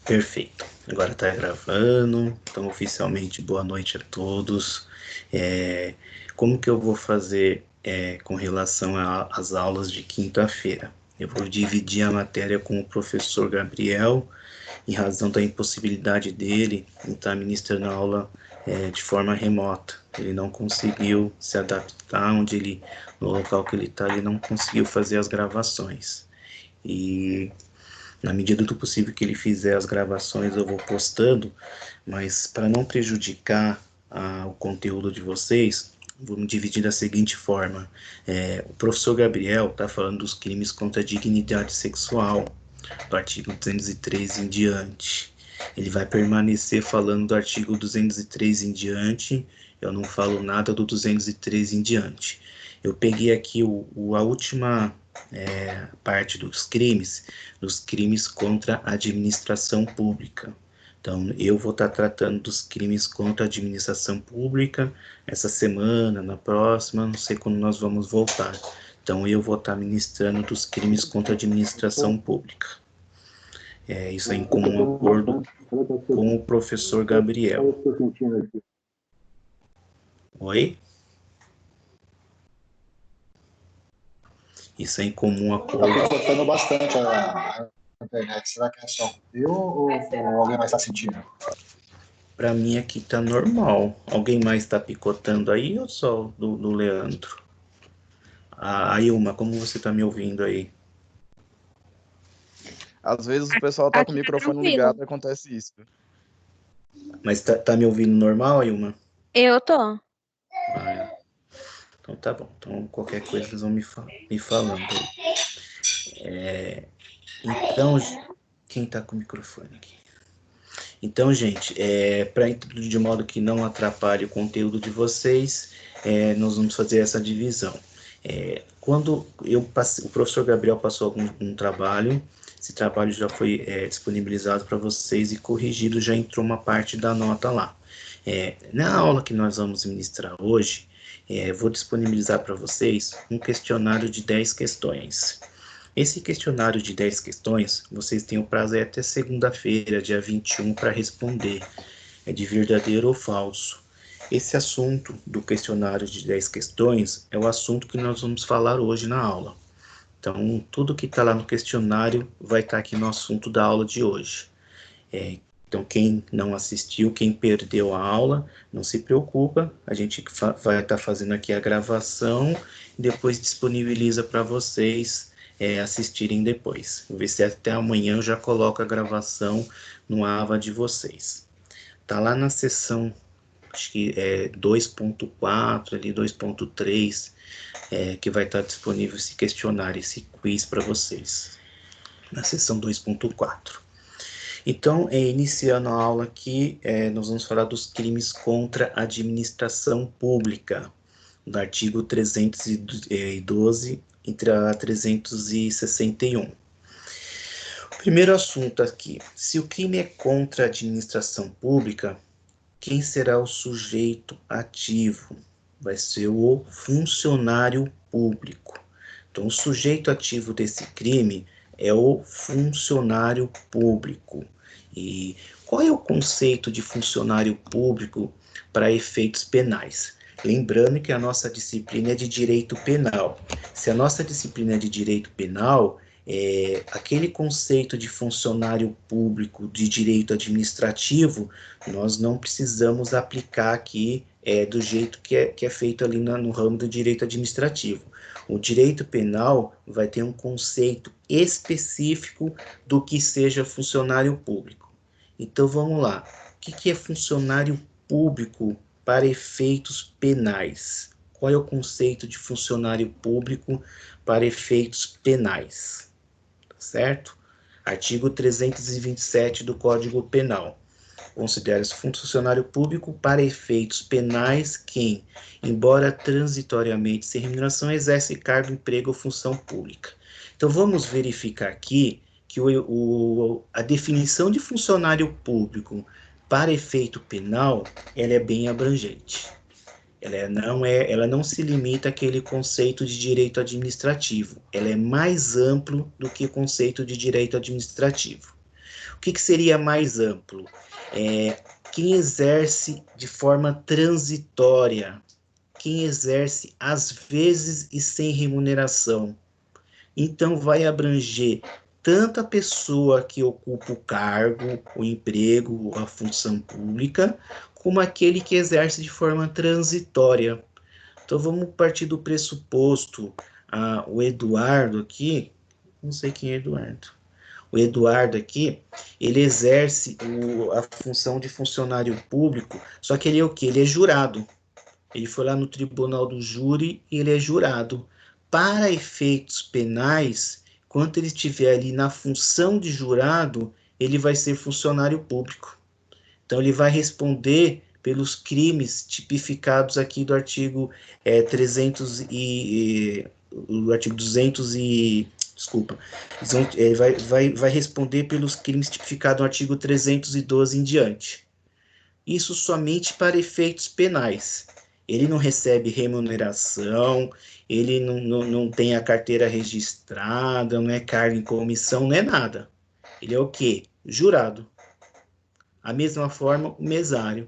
Perfeito. Agora está gravando, então oficialmente boa noite a todos. É, Como que eu vou fazer com relação às aulas de quinta-feira? Eu vou dividir a matéria com o professor Gabriel, em razão da impossibilidade dele em estar ministrando a aula de forma remota. Ele não conseguiu se adaptar no local que ele está, ele não conseguiu fazer as gravações. E na medida do possível que ele fizer as gravações, eu vou postando, mas para não prejudicar o conteúdo de vocês, vamos dividir da seguinte forma: o professor Gabriel está falando dos crimes contra a dignidade sexual, do artigo 203 em diante. Ele vai permanecer falando do artigo 203 em diante, eu não falo nada do 203 em diante. Eu peguei aqui a última parte dos crimes contra a administração pública. Então, eu vou estar tratando dos crimes contra a administração pública essa semana, na próxima, não sei quando nós vamos voltar. Então, eu vou estar ministrando dos crimes contra a administração pública. Isso é em comum acordo com o professor Gabriel. Oi? Isso é em comum acordo. Está cortando bastante a internet. Será que é só eu ou alguém mais está sentindo? Para mim aqui tá normal. Alguém mais está picotando aí ou só do Leandro? A Ilma, como você está me ouvindo aí? Às vezes o pessoal tá com o Aqui tá microfone tranquilo. ligado e acontece isso. Mas tá me ouvindo normal, Ilma? Eu tô. Então tá bom. Então qualquer coisa vocês vão me falando aí. Então, quem tá com o microfone aqui? Então, gente, para de modo que não atrapalhe o conteúdo de vocês, nós vamos fazer essa divisão. Quando o professor Gabriel passou um trabalho, esse trabalho já foi disponibilizado para vocês e corrigido, já entrou uma parte da nota lá. Na aula que nós vamos ministrar hoje, vou disponibilizar para vocês um questionário de 10 questões. Esse questionário de 10 questões, vocês têm o prazo até segunda-feira, dia 21, para responder. É de verdadeiro ou falso. Esse assunto do questionário de 10 questões é o assunto que nós vamos falar hoje na aula. Então, tudo que está lá no questionário vai estar aqui no assunto da aula de hoje. Então, quem não assistiu, quem perdeu a aula, não se preocupa, a gente vai estar fazendo aqui a gravação e depois disponibiliza para vocês assistirem depois. Vou ver se até amanhã eu já coloco a gravação no AVA de vocês. Tá lá na seção, acho que 2.4, ali 2.3, que vai estar disponível esse questionário, esse quiz para vocês, na seção 2.4. Então, iniciando a aula aqui, nós vamos falar dos crimes contra a administração pública, do artigo 312 entre a 361. O primeiro assunto aqui: se o crime é contra a administração pública, quem será o sujeito ativo? Vai ser o funcionário público. Então, o sujeito ativo desse crime é o funcionário público. E qual é o conceito de funcionário público para efeitos penais? Lembrando que a nossa disciplina é de direito penal. Se a nossa disciplina é de direito penal, aquele conceito de funcionário público de direito administrativo, nós não precisamos aplicar aqui do jeito que é feito ali no ramo do direito administrativo. O direito penal vai ter um conceito específico do que seja funcionário público. Então vamos lá. O que é funcionário público para efeitos penais? Qual é o conceito de funcionário público para efeitos penais? Certo? Artigo 327 do Código Penal. Considera-se funcionário público para efeitos penais quem, embora transitoriamente sem remuneração, exerce cargo, emprego ou função pública. Então vamos verificar aqui que a definição de funcionário público para efeito penal, ela é bem abrangente. Ela não se limita àquele conceito de direito administrativo. Ela é mais amplo do que o conceito de direito administrativo. O que seria mais amplo? Quem exerce de forma transitória, quem exerce às vezes e sem remuneração. Então, vai abranger tanto a pessoa que ocupa o cargo, o emprego, a função pública, como aquele que exerce de forma transitória. Então, vamos partir do pressuposto, o Eduardo aqui, não sei quem é Eduardo. O Eduardo aqui, ele exerce a função de funcionário público, só que ele é o quê? Ele é jurado. Ele foi lá no tribunal do júri e ele é jurado. Para efeitos penais, quando ele estiver ali na função de jurado, ele vai ser funcionário público. Então, ele vai responder pelos crimes tipificados aqui do artigo 300 o artigo 200 e... Desculpa. Ele vai responder pelos crimes tipificados no artigo 312 em diante. Isso somente para efeitos penais. Ele não recebe remuneração, ele não tem a carteira registrada, não é cargo em comissão, não é nada. Ele é o quê? Jurado. A mesma forma, o mesário.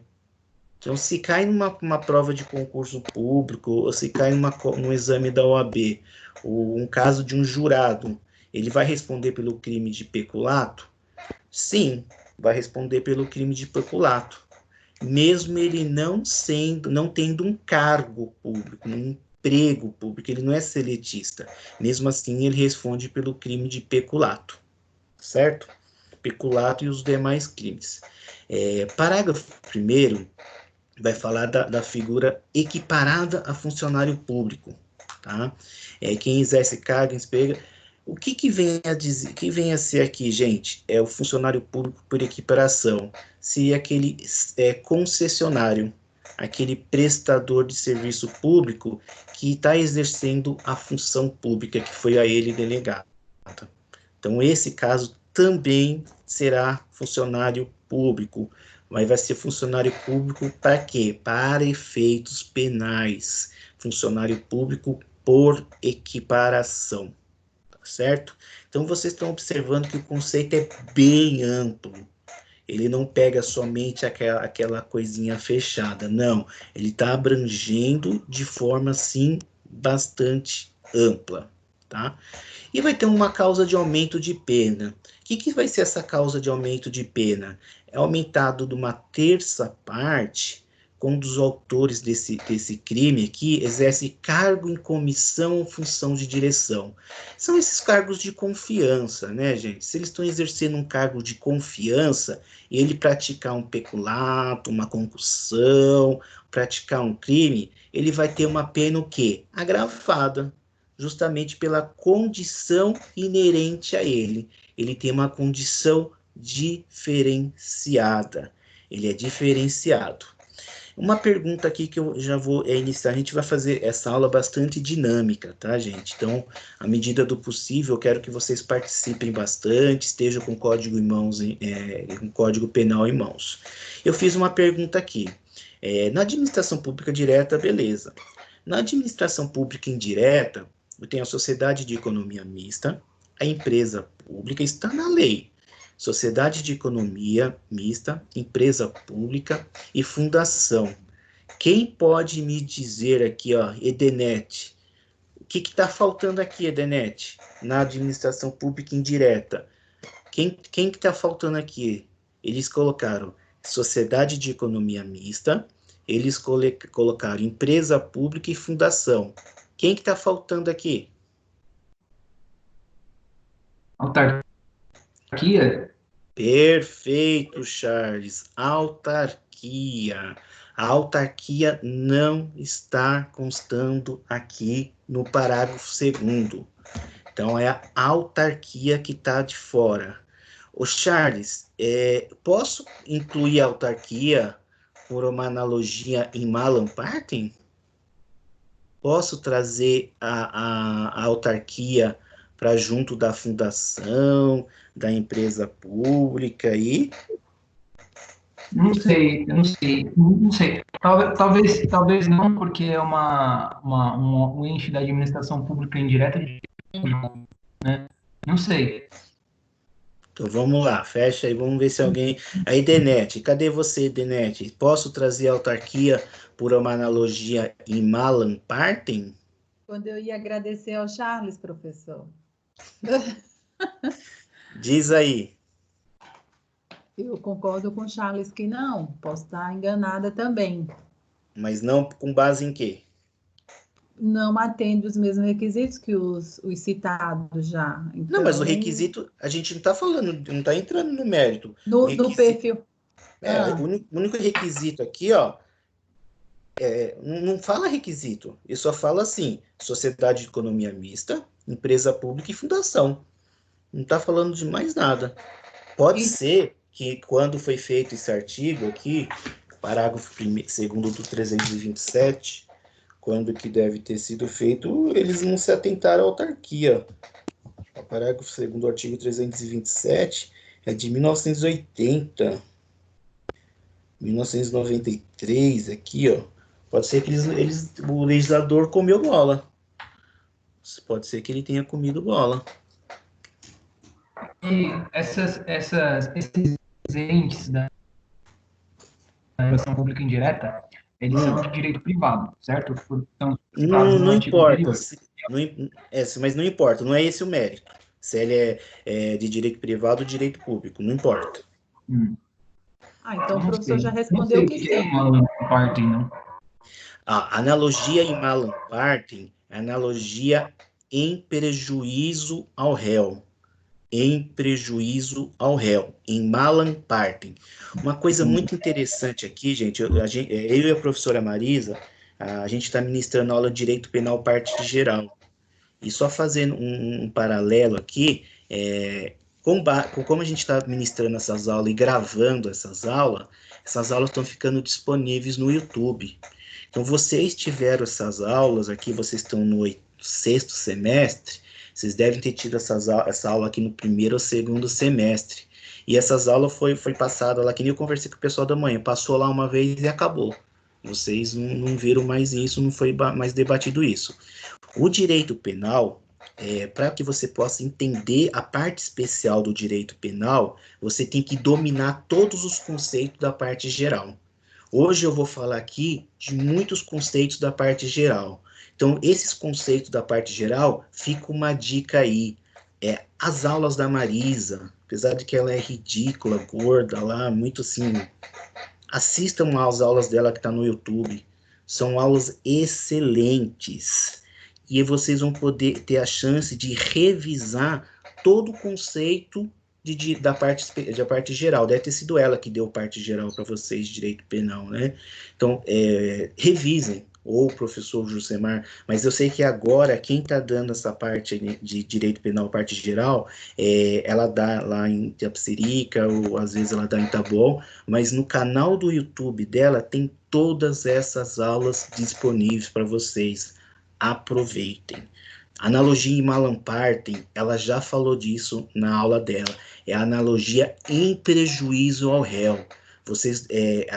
Então, se cai numa prova de concurso público, ou se cai num exame da OAB, ou um caso de um jurado, ele vai responder pelo crime de peculato? Sim, vai responder pelo crime de peculato. Mesmo ele não tendo um cargo público, um emprego público, ele não é seletista. Mesmo assim, ele responde pelo crime de peculato, certo? Peculato e os demais crimes. Parágrafo 1º vai falar da figura equiparada a funcionário público, tá? Quem exerce cargo, emprego. O que vem a dizer, que vem a ser aqui, gente? É o funcionário público por equiparação. Se aquele concessionário, aquele prestador de serviço público que está exercendo a função pública que foi a ele delegada. Então, esse caso também será funcionário público, mas vai ser funcionário público para quê? Para efeitos penais. Funcionário público por equiparação, tá certo? Então, vocês estão observando que o conceito é bem amplo. Ele não pega somente aquela coisinha fechada, não. Ele está abrangendo de forma, sim, bastante ampla, tá? E vai ter uma causa de aumento de pena. O que vai ser essa causa de aumento de pena? É aumentado de uma terça parte quando os autores desse crime aqui exercem cargo em comissão ou função de direção. São esses cargos de confiança, né, gente? Se eles estão exercendo um cargo de confiança e ele praticar um peculato, uma concussão, praticar um crime, ele vai ter uma pena o quê? Agravada, justamente pela condição inerente a ele. Ele tem uma condição diferenciada. Ele é diferenciado. Uma pergunta aqui que eu já vou iniciar, a gente vai fazer essa aula bastante dinâmica, tá, gente? Então, à medida do possível, eu quero que vocês participem bastante, estejam com o código em mãos, com código penal em mãos. Eu fiz uma pergunta aqui. Na administração pública direta, beleza. Na administração pública indireta, eu tenho a sociedade de economia mista, a empresa pública está na lei. Sociedade de economia mista, empresa pública e fundação. Quem pode me dizer aqui, ó, Edenet, o que está faltando aqui, Edenet, na administração pública indireta? Quem que está faltando aqui? Eles colocaram sociedade de economia mista, eles colocaram empresa pública e fundação. Quem que está faltando aqui? Autarquia? Perfeito, Charles. Autarquia. A autarquia não está constando aqui no parágrafo 2º. Então, é a autarquia que está de fora. Ô, Charles, posso incluir a autarquia por uma analogia em Malam Partem? Posso trazer a autarquia para junto da fundação, da empresa pública aí? Não sei. Talvez não, porque é um ente da administração pública indireta, né? Não sei. Então vamos lá, fecha aí, vamos ver se alguém. Aí, Denete, cadê você, Denete? Posso trazer a autarquia por uma analogia em Malan Partem? Quando eu ia agradecer ao Charles, professor, Diz aí. eu concordo com o Charles que não, posso estar enganada também. Mas não com base em quê? Não atende os mesmos requisitos que os citados já. Não, mas o Então, requisito, a gente não está falando, não está entrando no mérito. O no requisito, perfil. o único requisito aqui, ó, não fala requisito. Ele só fala assim, sociedade de economia mista, empresa pública e fundação. Não está falando de mais nada. Pode E- ser que quando foi feito esse artigo aqui, parágrafo segundo do 327, quando que deve ter sido feito, eles não se atentaram à autarquia. O parágrafo segundo do artigo 327 é de 1980, 1993, aqui, ó. Pode ser que o legislador comeu bola. Pode ser que ele tenha comido bola. E esses entes da relação pública indireta, eles são de direito privado, certo? Então, citados no Não artigo importa, anterior. mas não importa, não é esse o mérito. Se ele é de direito privado ou direito público, não importa. Então o Não professor sei. já Não respondeu sei o que que é sim. uma parte, não. A analogia em Malan Partem é analogia em prejuízo ao réu. Em prejuízo ao réu. Em Malan Partem. Uma coisa muito interessante aqui, gente, eu e a professora Marisa, a gente está ministrando aula de Direito Penal Parte Geral. E só fazendo um paralelo aqui, como a gente está ministrando essas aulas e gravando essas aulas estão ficando disponíveis no YouTube. Então, vocês tiveram essas aulas aqui, vocês estão no sexto semestre, vocês devem ter tido essa aula aqui no primeiro ou segundo semestre. E essas aulas foi passada lá, que nem eu conversei com o pessoal da manhã, passou lá uma vez e acabou. Vocês não viram mais isso, não foi mais debatido isso. O direito penal, para que você possa entender a parte especial do direito penal, você tem que dominar todos os conceitos da parte geral. Hoje eu vou falar aqui de muitos conceitos da parte geral. Então, esses conceitos da parte geral, fica uma dica aí. As aulas da Marisa, apesar de que ela é ridícula, gorda lá, muito assim, assistam às aulas dela que está no YouTube. São aulas excelentes. E vocês vão poder ter a chance de revisar todo o conceito da parte geral. Deve ter sido ela que deu parte geral para vocês de direito penal, né? Então, revisem, ou o professor Jusemar, mas eu sei que agora quem está dando essa parte de direito penal, parte geral, ela dá lá em Itapecerica, ou às vezes ela dá em Taboão, mas no canal do YouTube dela tem todas essas aulas disponíveis para vocês. Aproveitem. Analogia em Malan Partem, ela já falou disso na aula dela. É a analogia em prejuízo ao réu. Vocês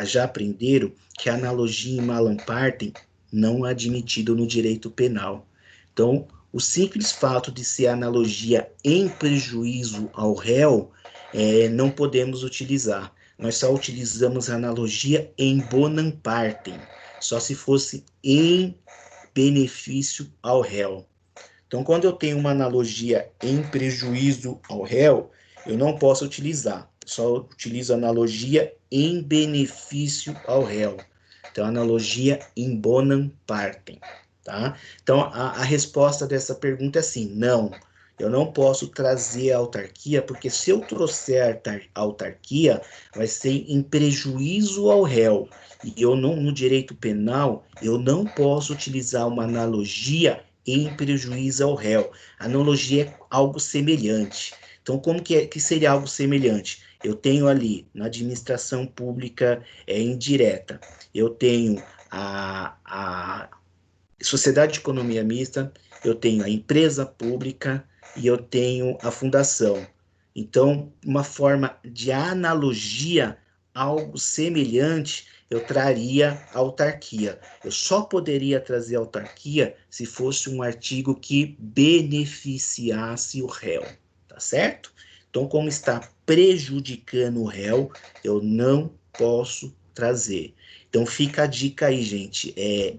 já aprenderam que a analogia em Malan Partem não é admitido no direito penal. Então, o simples fato de ser analogia em prejuízo ao réu, não podemos utilizar. Nós só utilizamos a analogia em bonam partem, só se fosse em benefício ao réu. Então, quando eu tenho uma analogia em prejuízo ao réu, eu não posso utilizar. Só utilizo analogia em benefício ao réu. Então, analogia in bonam partem. Tá? Então, a resposta dessa pergunta é assim, não. Eu não posso trazer a autarquia, porque se eu trouxer a autarquia, vai ser em prejuízo ao réu. E eu não, no direito penal, eu não posso utilizar uma analogia em prejuízo ao réu. A analogia é algo semelhante. Então, como que seria algo semelhante? Eu tenho ali, na administração pública indireta, eu tenho a sociedade de economia mista, eu tenho a empresa pública e eu tenho a fundação. Então, uma forma de analogia, algo semelhante, eu traria a autarquia. Eu só poderia trazer a autarquia se fosse um artigo que beneficiasse o réu, tá certo? Então, como está prejudicando o réu, eu não posso trazer. Então, fica a dica aí, gente.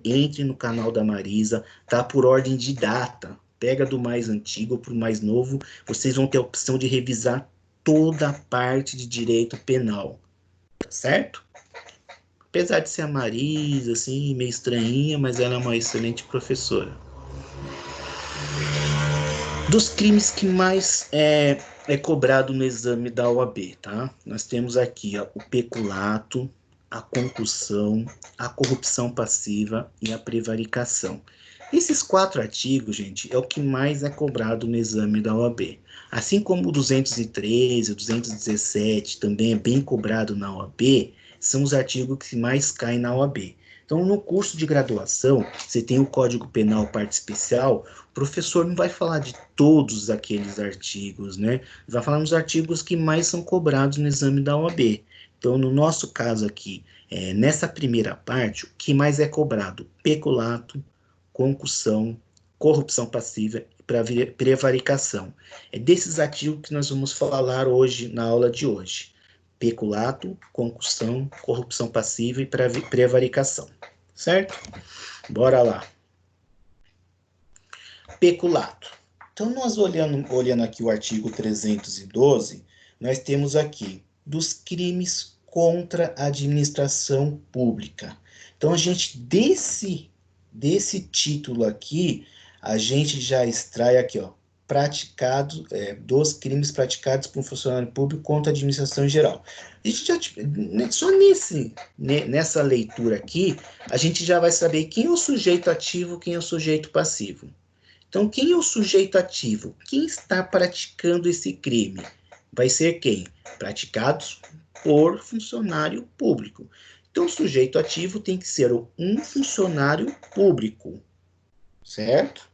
Entre no canal da Marisa, tá por ordem de data. Pega do mais antigo para o mais novo. Vocês vão ter a opção de revisar toda a parte de direito penal. Tá certo? Apesar de ser a Marisa, assim, meio estranhinha, mas ela é uma excelente professora. Dos crimes que mais é cobrado no exame da OAB, tá? Nós temos aqui, ó, o peculato, a concussão, a corrupção passiva e a prevaricação. Esses 4 artigos, gente, é o que mais é cobrado no exame da OAB. Assim como o 213, o 217 também é bem cobrado na OAB, são os artigos que mais caem na OAB. Então, no curso de graduação, você tem o Código Penal Parte Especial, o professor não vai falar de todos aqueles artigos, né? Vai falar nos artigos que mais são cobrados no exame da OAB. Então, no nosso caso aqui, nessa primeira parte, o que mais é cobrado? Peculato, concussão, corrupção passiva e prevaricação. É desses artigos que nós vamos falar hoje, na aula de hoje. Peculato, concussão, corrupção passiva e prevaricação. Certo? Bora lá. Peculato. Então, nós olhando aqui o artigo 312, nós temos aqui dos crimes contra a administração pública. Então, a gente, desse título aqui, a gente já extrai aqui, ó, dos crimes praticados por um funcionário público contra a administração em geral. A gente já, só nessa leitura aqui, a gente já vai saber quem é o sujeito ativo, quem é o sujeito passivo. Então, quem é o sujeito ativo? Quem está praticando esse crime? Vai ser quem? Praticados por funcionário público. Então, o sujeito ativo tem que ser um funcionário público, certo?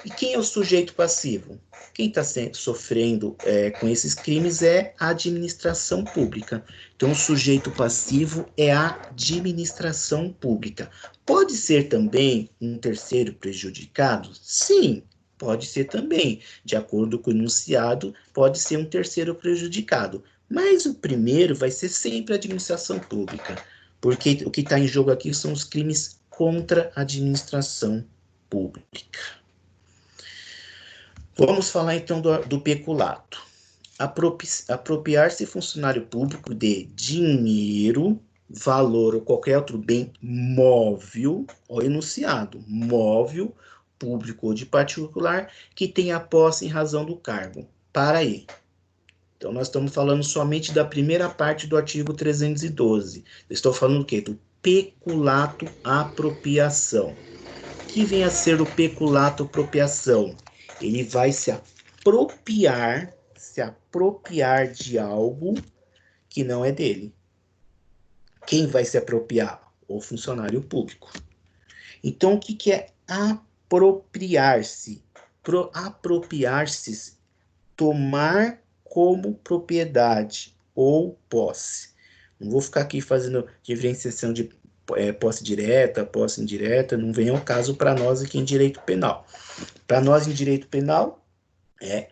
E quem é o sujeito passivo? Quem está sofrendo com esses crimes é a administração pública. Então, o sujeito passivo é a administração pública. Pode ser também um terceiro prejudicado? Sim, pode ser também. De acordo com o enunciado, pode ser um terceiro prejudicado. Mas o primeiro vai ser sempre a administração pública, porque o que está em jogo aqui são os crimes contra a administração pública. Vamos falar então do peculato. Apropriar-se funcionário público de dinheiro, valor ou qualquer outro bem móvel, ou enunciado, móvel, público ou de particular, que tenha posse em razão do cargo. Para aí. Então, nós estamos falando somente da primeira parte do artigo 312. Eu estou falando o quê? Do peculato apropriação. O que vem a ser o peculato apropriação? Ele vai se apropriar de algo que não é dele. Quem vai se apropriar? O funcionário público. Então, o que é apropriar-se? Apropriar-se, tomar como propriedade ou posse. Não vou ficar aqui fazendo diferenciação de posse direta, posse indireta, não vem ao caso para nós aqui em direito penal. Para nós em direito penal, é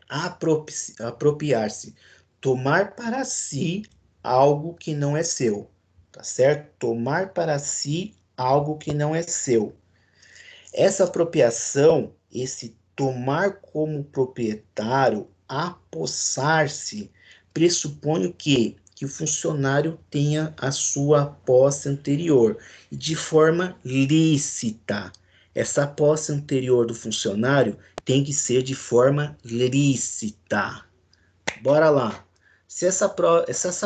apropriar-se, tomar para si algo que não é seu, tá certo? Tomar para si algo que não é seu. Essa apropriação, esse tomar como proprietário, apossar-se, pressupõe o quê? Que o funcionário tenha a sua posse anterior, e de forma lícita. Essa posse anterior do funcionário tem que ser de forma lícita. Bora lá. Se essa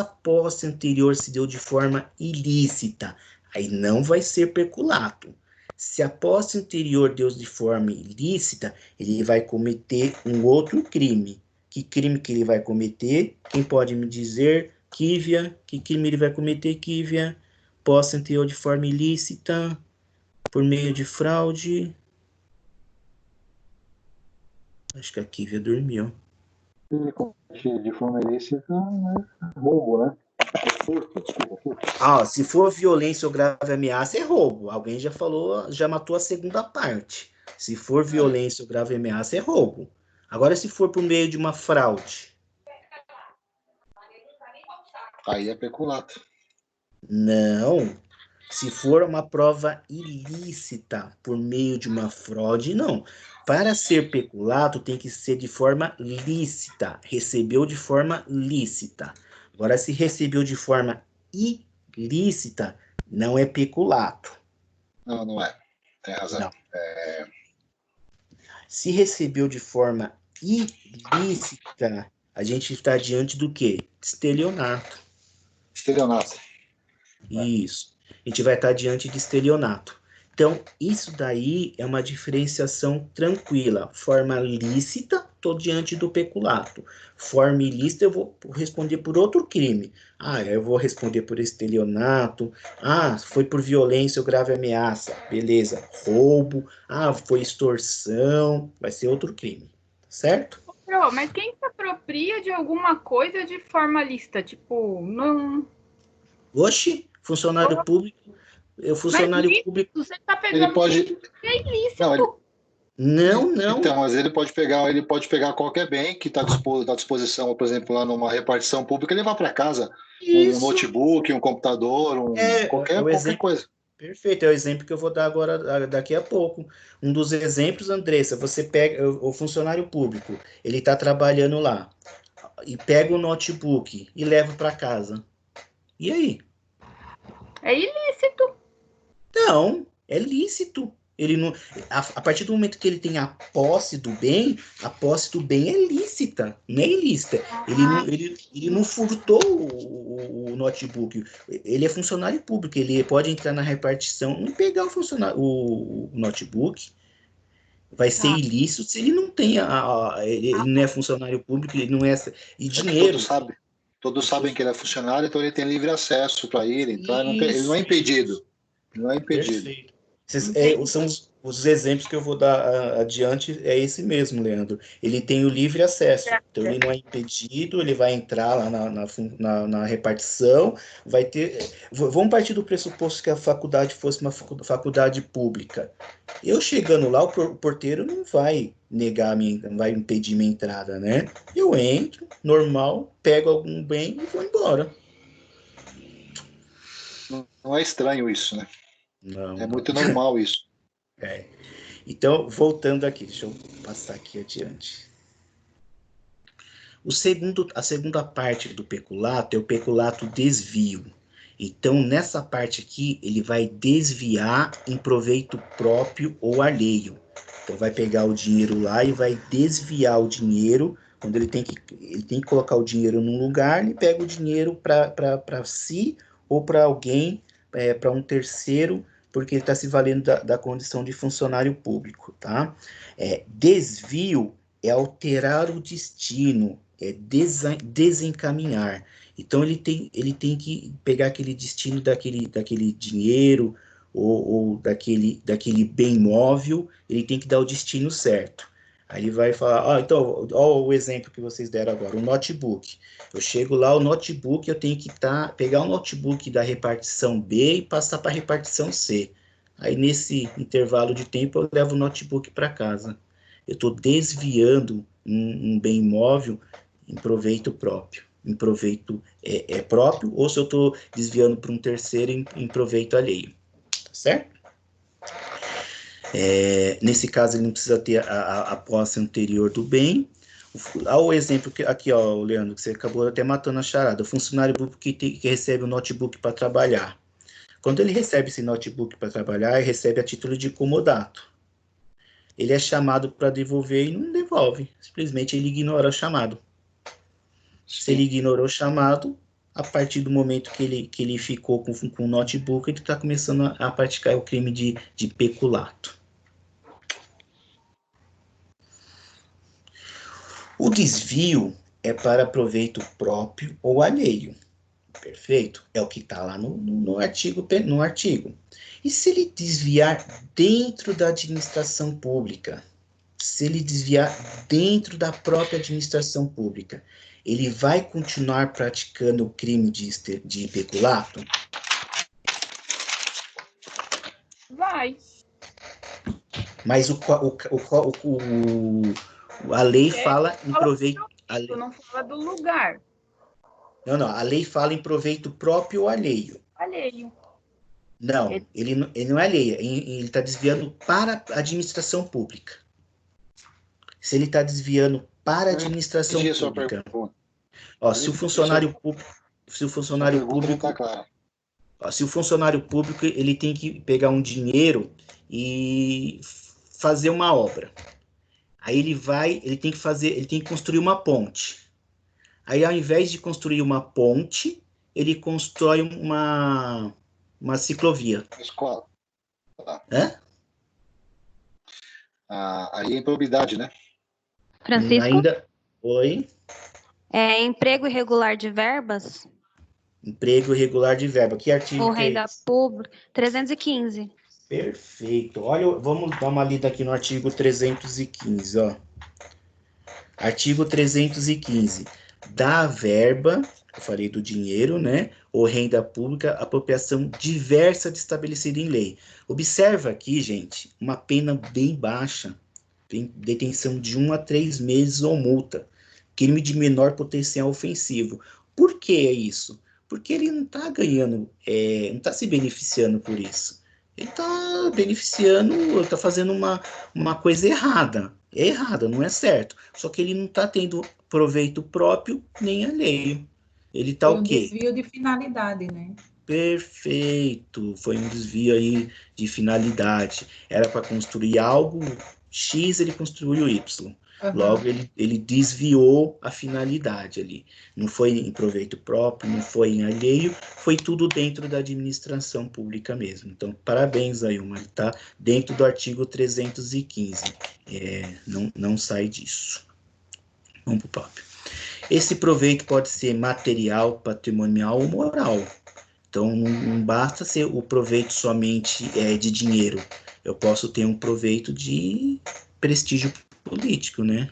posse anterior se deu de forma ilícita, aí não vai ser peculato. Se a posse anterior deu de forma ilícita, ele vai cometer um outro crime. Que crime que ele vai cometer? Quem pode me dizer? Kívia, que crime ele vai cometer, Kívia? Posse anterior de forma ilícita, por meio de fraude. Acho que a Kívia dormiu. De forma ilícita, roubo, né? Furto, desculpa, furto. Se for violência ou grave ameaça, é roubo. Alguém já falou, já matou a segunda parte. Se for violência ou grave ameaça, é roubo. Agora, se for por meio de uma fraude, Aí é peculato. não. Se for uma prova ilícita por meio de uma fraude, não. Para ser peculato, tem que ser de forma lícita. Recebeu de forma lícita. Agora, se recebeu de forma ilícita, não é peculato. Não, não é. Tem razão. Não. Se recebeu de forma ilícita, a gente está diante do quê? Estelionato. Estelionato. Isso. A gente vai estar diante de estelionato. Então, isso daí é uma diferenciação tranquila. Forma lícita, estou diante do peculato. Forma ilícita, eu vou responder por outro crime. Ah, eu vou responder por estelionato. Ah, foi por violência ou grave ameaça. Beleza. Roubo. Ah, foi extorsão. Vai ser outro crime. Certo? Mas quem se apropria de alguma coisa de forma lícita? Tipo, não. Oxe, funcionário público. Funcionário Mas público. você tá Ele pegando pode. é ilícito. Não, ele... Não. Então, mas ele pode pegar qualquer bem que está à disposição, por exemplo, lá numa repartição pública, e levar para casa um Isso. notebook, um computador, qualquer coisa. Perfeito, é o exemplo que eu vou dar agora, daqui a pouco. Um dos exemplos, Andressa, você pega o funcionário público, ele está trabalhando lá, e pega o notebook e leva para casa. E aí? É ilícito. Não, é lícito. Ele não, a partir do momento que ele tem a posse do bem, a posse do bem é lícita, não é ilícita. Ele não furtou o notebook. Ele é funcionário público, ele pode entrar na repartição e pegar o notebook. Vai ser ilícito se ele não tem ele não é funcionário público, ele não é. E É que dinheiro. todos sabem que ele é funcionário, então ele tem livre acesso para ir, entrar, ele não é impedido. Não é impedido. Perfeito. São os exemplos que eu vou dar adiante, é esse mesmo, Leandro. Ele tem o livre acesso, então ele não é impedido, ele vai entrar lá na repartição, vai ter. Vamos partir do pressuposto que a faculdade fosse uma faculdade pública. Eu chegando lá, o porteiro não vai negar não vai impedir minha entrada, né? Eu entro, normal, pego algum bem e vou embora. Não é estranho isso, né? Não. É muito normal isso. Então, voltando aqui, deixa eu passar aqui adiante. A segunda parte do peculato é o peculato desvio. Então, nessa parte aqui, ele vai desviar em proveito próprio ou alheio. Então, vai pegar o dinheiro lá e vai desviar o dinheiro. Quando ele tem que colocar o dinheiro num lugar, ele pega o dinheiro para si ou para alguém, para um terceiro, porque ele está se valendo da condição de funcionário público, tá? Desvio é alterar o destino, é desencaminhar. Então, ele tem que pegar aquele destino daquele dinheiro ou daquele bem móvel, ele tem que dar o destino certo. Aí ele vai falar, então, ó o exemplo que vocês deram agora, o notebook. Eu chego lá, o notebook, eu tenho que pegar o notebook da repartição B e passar para a repartição C. Aí, nesse intervalo de tempo, eu levo o notebook para casa. Eu estou desviando um bem imóvel em proveito próprio. Em proveito próprio, ou se eu estou desviando para um terceiro em proveito alheio. Tá certo? Nesse caso, ele não precisa ter a posse anterior do bem. Olha o exemplo aqui, ó, Leandro, que você acabou até matando a charada. O funcionário público que recebe o notebook para trabalhar. Quando ele recebe esse notebook para trabalhar, ele recebe a título de comodato. Ele é chamado para devolver e não devolve. Simplesmente ele ignora o chamado. Se ele ignorou o chamado, a partir do momento que ele ficou com o notebook, ele está começando a praticar o crime de peculato. O desvio é para proveito próprio ou alheio. Perfeito? É o que está lá no artigo. E se ele desviar dentro da administração pública? Se ele desviar dentro da própria administração pública, ele vai continuar praticando o crime de peculato? Vai. Mas A lei fala em proveito... Não fala do lugar. Não, a lei fala em proveito próprio ou alheio. Alheio. Não, ele não é alheio, ele está desviando para a administração pública. Se ele está desviando para a administração pública... Ó, se o funcionário público... Se o funcionário público, ele tem que pegar um dinheiro e fazer uma obra. Aí ele tem que construir uma ponte. Aí, ao invés de construir uma ponte, ele constrói uma ciclovia. Escola. Hã? Aí é improbidade, né? Francisco? Oi? É emprego irregular de verbas? Emprego irregular de verba. Que artigo Ou que é renda esse? pública? 315. Perfeito. Olha, vamos dar uma lida aqui no artigo 315, ó. Artigo 315. Da verba, eu falei do dinheiro, né? Ou renda pública, apropriação diversa de estabelecida em lei. Observa aqui, gente, uma pena bem baixa. Tem detenção de 1 a 3 meses ou multa. Crime de menor potencial ofensivo. Por que é isso? Porque ele não está ganhando, não está se beneficiando por isso. Ele está beneficiando, está fazendo uma coisa errada. É errada, não é certo. Só que ele não está tendo proveito próprio nem alheio. Ele está o quê? Foi um desvio de finalidade, né? Perfeito. Foi um desvio aí de finalidade. Era para construir algo X, ele construiu Y. Logo, ele desviou a finalidade ali. Não foi em proveito próprio, não foi em alheio, foi tudo dentro da administração pública mesmo. Então, parabéns, Ailma, ele está dentro do artigo 315. Não sai disso. Vamos para o próprio. Esse proveito pode ser material, patrimonial ou moral. Então, não basta ser o proveito somente de dinheiro. Eu posso ter um proveito de prestígio político, né?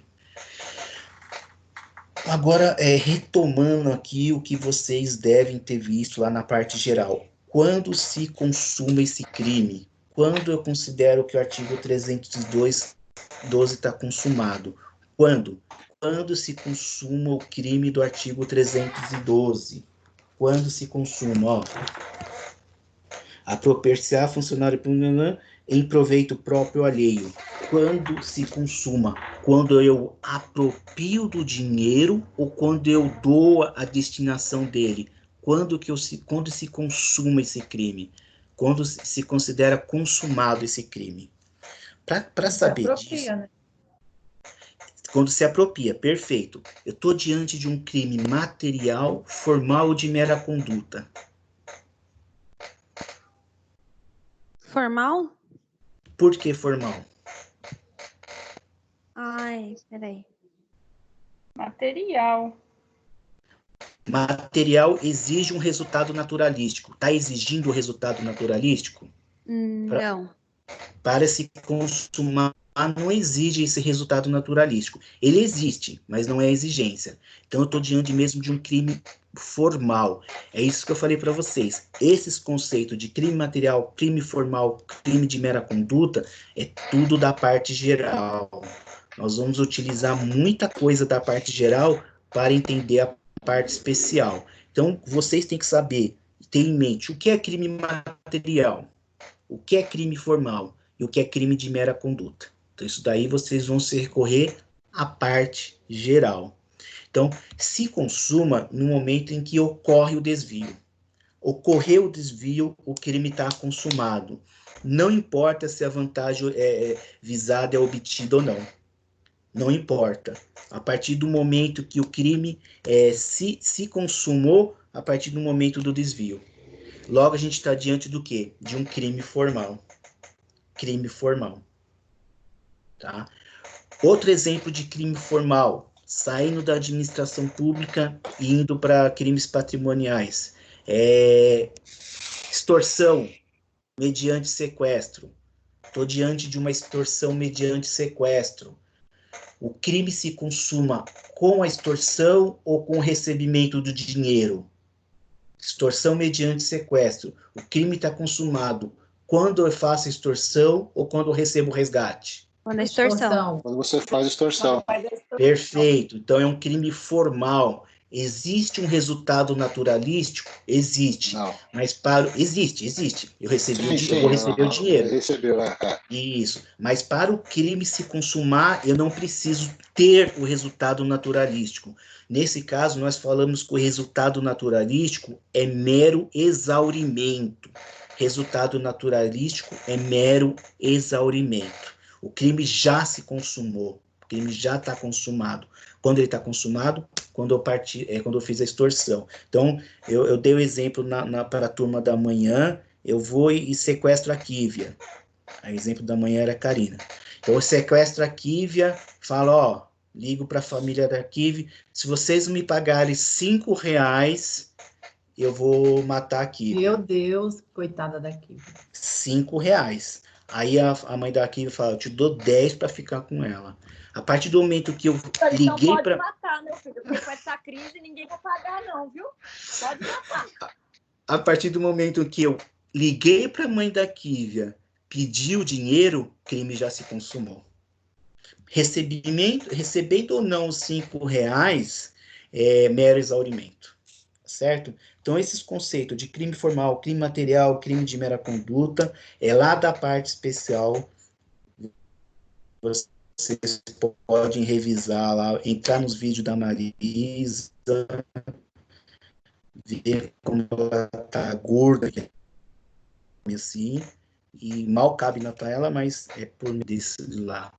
Agora, retomando aqui o que vocês devem ter visto lá na parte geral. Quando se consuma esse crime? Quando eu considero que o artigo 312 está consumado? Quando? Quando se consuma o crime do artigo 312. Quando se consuma, ó. Apropriar funcionário em proveito próprio alheio. Quando se consuma? Quando eu aproprio do dinheiro ou quando eu dou a destinação dele? Quando se consuma esse crime? Quando se considera consumado esse crime? Para saber disso... Né? Quando se apropria, perfeito. Eu estou diante de um crime material, formal ou de mera conduta. Formal? Por que formal? Ai, peraí. Material. Material exige um resultado naturalístico. Está exigindo o resultado naturalístico? Não. Para se consumar, não exige esse resultado naturalístico. Ele existe, mas não é exigência. Então, eu estou diante mesmo de um crime formal. É isso que eu falei para vocês. Esses conceitos de crime material, crime formal, crime de mera conduta, é tudo da parte geral. Nós vamos utilizar muita coisa da parte geral para entender a parte especial. Então, vocês têm que saber, ter em mente, o que é crime material, o que é crime formal e o que é crime de mera conduta. Então, isso daí vocês vão se recorrer à parte geral. Então, se consuma no momento em que ocorre o desvio. Ocorreu o desvio, o crime está consumado. Não importa se a vantagem visada é obtida ou não. Não importa. A partir do momento que o crime se consumou, a partir do momento do desvio. Logo, a gente está diante do quê? De um crime formal. Crime formal. Tá? Outro exemplo de crime formal, saindo da administração pública e indo para crimes patrimoniais. Extorsão mediante sequestro. Estou diante de uma extorsão mediante sequestro. O crime se consuma com a extorsão ou com o recebimento do dinheiro? Extorsão mediante sequestro. O crime está consumado quando eu faço extorsão ou quando eu recebo resgate? Quando é extorsão. Quando você faz extorsão. Perfeito. Então é um crime formal. Existe um resultado naturalístico? Existe. Não. Mas para. Existe. Eu recebi Sim, eu vou receber o dinheiro. Recebeu, Isso. Mas para o crime se consumar, eu não preciso ter o resultado naturalístico. Nesse caso, nós falamos que o resultado naturalístico é mero exaurimento. Resultado naturalístico é mero exaurimento. O crime já se consumou. O crime já está consumado. Quando ele está consumado? Quando eu fiz a extorsão. Então, eu dei o exemplo para a turma da manhã, eu vou e sequestro a Kívia. O exemplo da manhã era a Karina. Então, eu sequestro a Kívia, falo, ó, ligo para a família da Kívia, se vocês me pagarem R$5, eu vou matar a Kívia. Meu Deus, coitada da Kívia. R$5. Aí a mãe da Kívia fala, eu te dou 10 para ficar com ela. A partir do momento que eu liguei para... Então pode matar, meu filho, porque com essa crise ninguém vai pagar não, viu? Pode matar. A partir do momento que eu liguei para a mãe da Kívia, pedi o dinheiro, o crime já se consumou. Recebendo ou não os R$5 é mero exaurimento, certo? Então, esses conceitos de crime formal, crime material, crime de mera conduta, é lá da parte especial. Vocês podem revisar lá, entrar nos vídeos da Marisa, ver como ela tá gorda, assim, e mal cabe na tela, mas é por desse lá.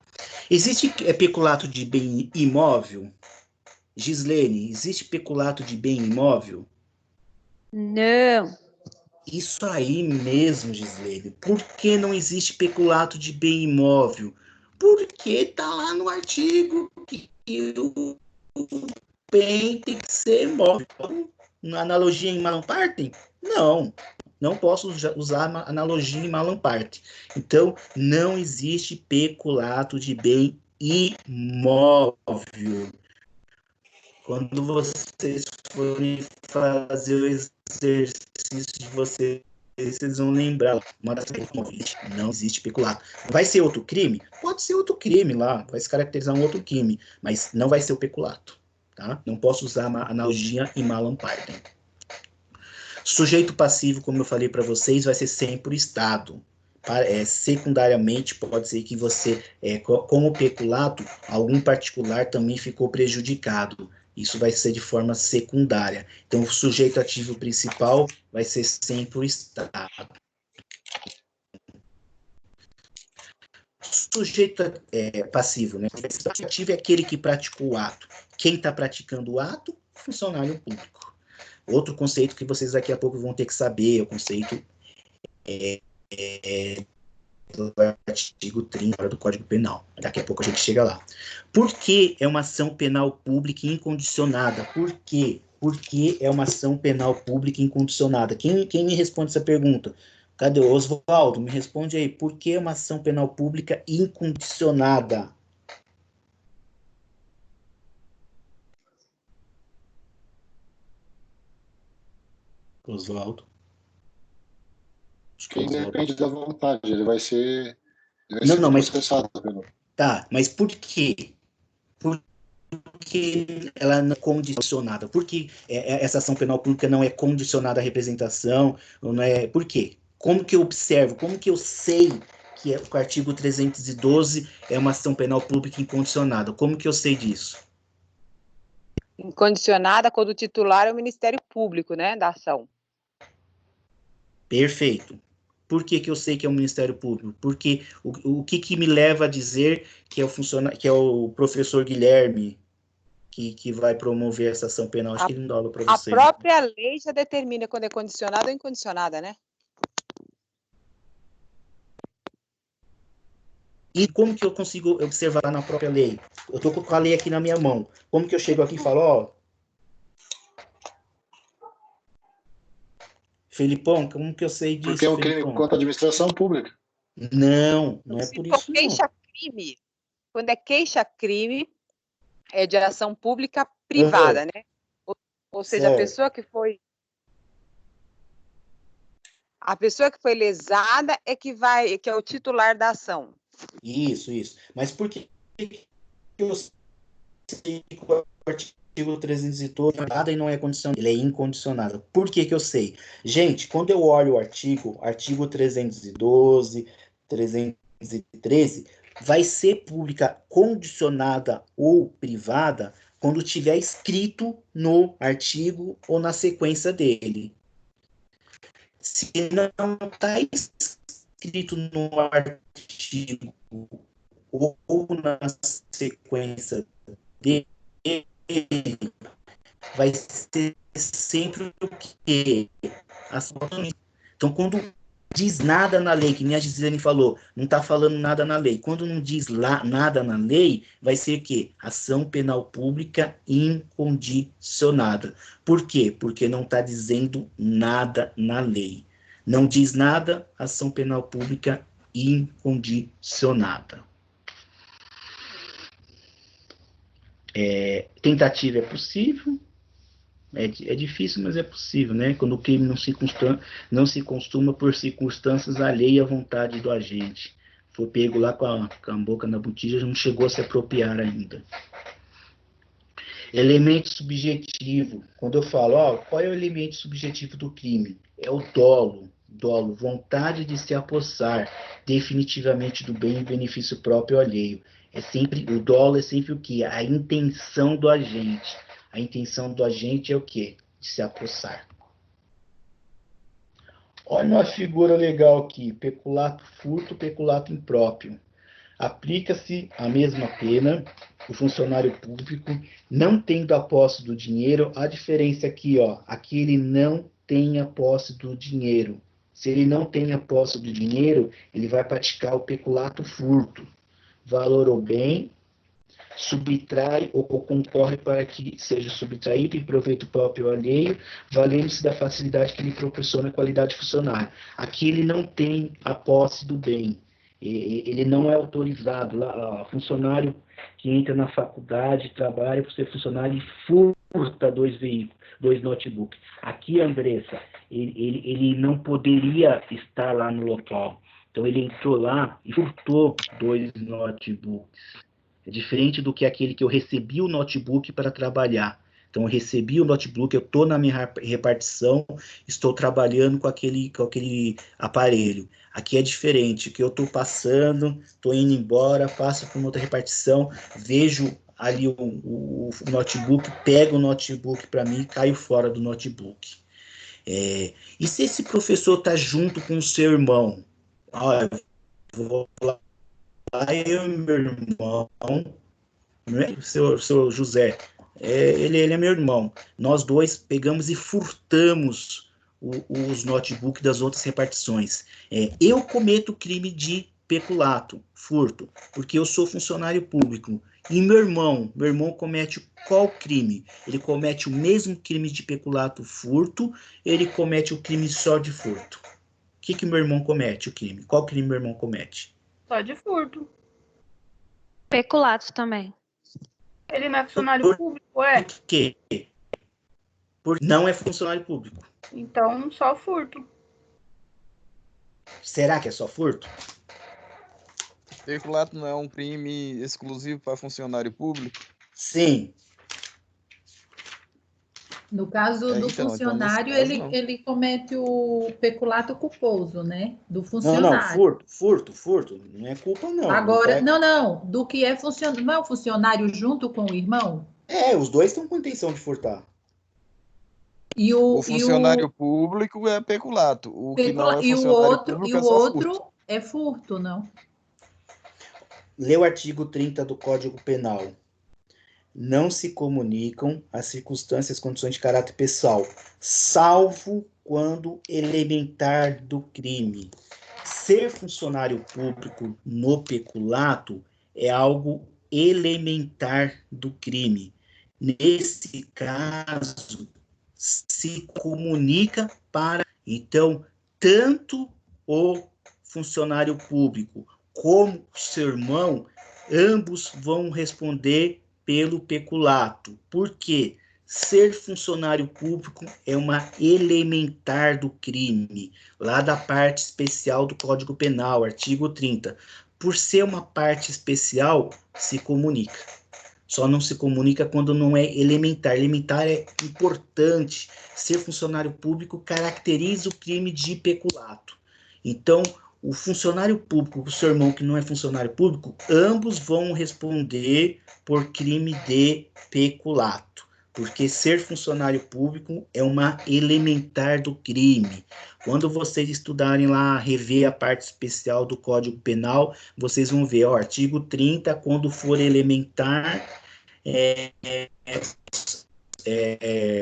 Existe peculato de bem imóvel? Gislene, existe peculato de bem imóvel? Não. Isso aí mesmo, Gislene. Por que não existe peculato de bem imóvel? Porque tá lá no artigo que o bem tem que ser imóvel. Na analogia em Malam Partem? Não posso usar analogia em Malam Partem. Então, não existe peculato de bem imóvel. Quando vocês forem fazer o exercício de vocês vão lembrar. Uma das não existe peculato. Vai ser outro crime? Pode ser outro crime lá, vai se caracterizar um outro crime, mas não vai ser o peculato. Tá? Não posso usar uma analogia em Malam Partem. Sujeito passivo, como eu falei para vocês, vai ser sempre o Estado. Secundariamente, pode ser que você, como peculato, algum particular também ficou prejudicado. Isso vai ser de forma secundária. Então, o sujeito ativo principal vai ser sempre o Estado. Sujeito passivo, né? O ativo é aquele que praticou o ato. Quem está praticando o ato? Funcionário público. Outro conceito que vocês daqui a pouco vão ter que saber é o conceito do artigo 30 do Código Penal. Daqui a pouco a gente chega lá. Por que é uma ação penal pública incondicionada? Por quê? Por que é uma ação penal pública incondicionada? Quem me responde essa pergunta? Cadê o Oswaldo? Me responde aí. Por que é uma ação penal pública incondicionada? Oswaldo. Quem depende da vontade, ele vai ser Mas processado. Tá, mas por quê? Por que ela não é condicionada? Por que essa ação penal pública não é condicionada à representação? Não é, por quê? Como que eu observo? Como que eu sei que o artigo 312 é uma ação penal pública incondicionada? Como que eu sei disso? Incondicionada quando o titular é o Ministério Público, né, da ação. Perfeito. Por que eu sei que é o Ministério Público? Porque o que me leva a dizer que é o professor Guilherme que vai promover essa ação penal? Acho que ele não dá aula para vocês. A própria lei já determina quando é condicionada ou incondicionada, né? E como que eu consigo observar na própria lei? Eu estou com a lei aqui na minha mão. Como que eu chego aqui e falo, ó... Felipão, como que eu sei disso? Porque é um crime contra a administração pública. Não é por isso, queixa-crime. Quando é queixa-crime, é de ação pública privada, né? Ou seja, certo. a pessoa que foi lesada é que é o titular da ação. Isso. Mas por que eu sei que o artigo 312 e não é condicionado? Ele é incondicionado. Por que eu sei? Gente, quando eu olho o artigo 312, 313, vai ser pública condicionada ou privada quando tiver escrito no artigo ou na sequência dele. Se não está escrito no artigo ou na sequência dele, vai ser sempre o quê? Então, quando diz nada na lei, que nem a Gisele falou, não está falando nada na lei. Quando não diz nada na lei, vai ser o quê? Ação penal pública incondicionada. Por quê? Porque não está dizendo nada na lei. Não diz nada, ação penal pública incondicionada. Tentativa é possível. É difícil, mas é possível, né? Quando o crime não se consuma por circunstâncias alheias à vontade do agente. Foi pego lá com a boca na botija, não chegou a se apropriar ainda. Elemento subjetivo. Quando eu falo, qual é o elemento subjetivo do crime? É o dolo. Dolo, vontade de se apossar definitivamente do bem em benefício próprio ou alheio. O dolo é sempre o quê? A intenção do agente. A intenção do agente é o quê? De se apossar. Olha uma figura legal aqui. Peculato furto, peculato impróprio. Aplica-se a mesma pena, o funcionário público não tendo a posse do dinheiro. A diferença aqui, aqui ele não tem a posse do dinheiro. Se ele não tem a posse do dinheiro, ele vai praticar o peculato furto. Valor ou bem, subtrai ou concorre para que seja subtraído em proveito próprio ou alheio, valendo-se da facilidade que lhe proporciona a qualidade funcionária. Aqui ele não tem a posse do bem, ele não é autorizado. Funcionário que entra na faculdade, trabalha por ser funcionário e furta 2 veículos, 2 notebooks. Aqui, Andressa, ele não poderia estar lá no local. Então ele entrou lá e furtou 2 notebooks. É diferente do que aquele que eu recebi o notebook para trabalhar. Então, eu recebi o notebook, eu estou na minha repartição, estou trabalhando com aquele aparelho. Aqui é diferente, que eu estou passando, estou indo embora, passo para uma outra repartição, vejo ali o notebook, pego o notebook para mim e caio fora do notebook. E se esse professor está junto com o seu irmão? Eu vou lá, eu e meu irmão, né? O seu José, ele é meu irmão. Nós dois pegamos e furtamos os notebooks das outras repartições. Eu cometo crime de peculato, furto, porque eu sou funcionário público. E meu irmão comete qual crime? Ele comete o mesmo crime de peculato, furto, ele comete o crime só de furto. O que meu irmão comete, o crime? Qual crime meu irmão comete? Só de furto. Peculato também. Ele não é funcionário público, Por quê? Porque não é funcionário público. Então, só furto. Será que é só furto? Peculato não é um crime exclusivo para funcionário público? Sim. No caso do então, funcionário, nesse caso, ele comete o peculato culposo, né? Do Não, funcionário. furto. Não é culpa, não. Agora, não. Do que é funcionário. Não é o funcionário junto com o irmão? Os dois estão com intenção de furtar. E o funcionário público é peculato. O que não é e o funcionário público outro, é só furto. é furto, não? Lê o artigo 30 do Código Penal. Não se comunicam as circunstâncias, condições de caráter pessoal, salvo quando elementar do crime. Ser funcionário público no peculato é algo elementar do crime. Nesse caso, se comunica para... Então, tanto o funcionário público como o seu irmão, ambos vão responder pelo peculato. Por quê? Ser funcionário público é uma elementar do crime, lá da parte especial do Código Penal, artigo 30. por ser uma parte especial, se comunica. Só não se comunica quando não é elementar. Elementar é importante. Ser funcionário público caracteriza o crime de peculato. Então, o funcionário público, o seu irmão que não é funcionário público, ambos vão responder por crime de peculato. Porque ser funcionário público é uma elementar do crime. Quando vocês estudarem lá, rever a parte especial do Código Penal, vocês vão ver, ó, artigo 30, quando for elementar,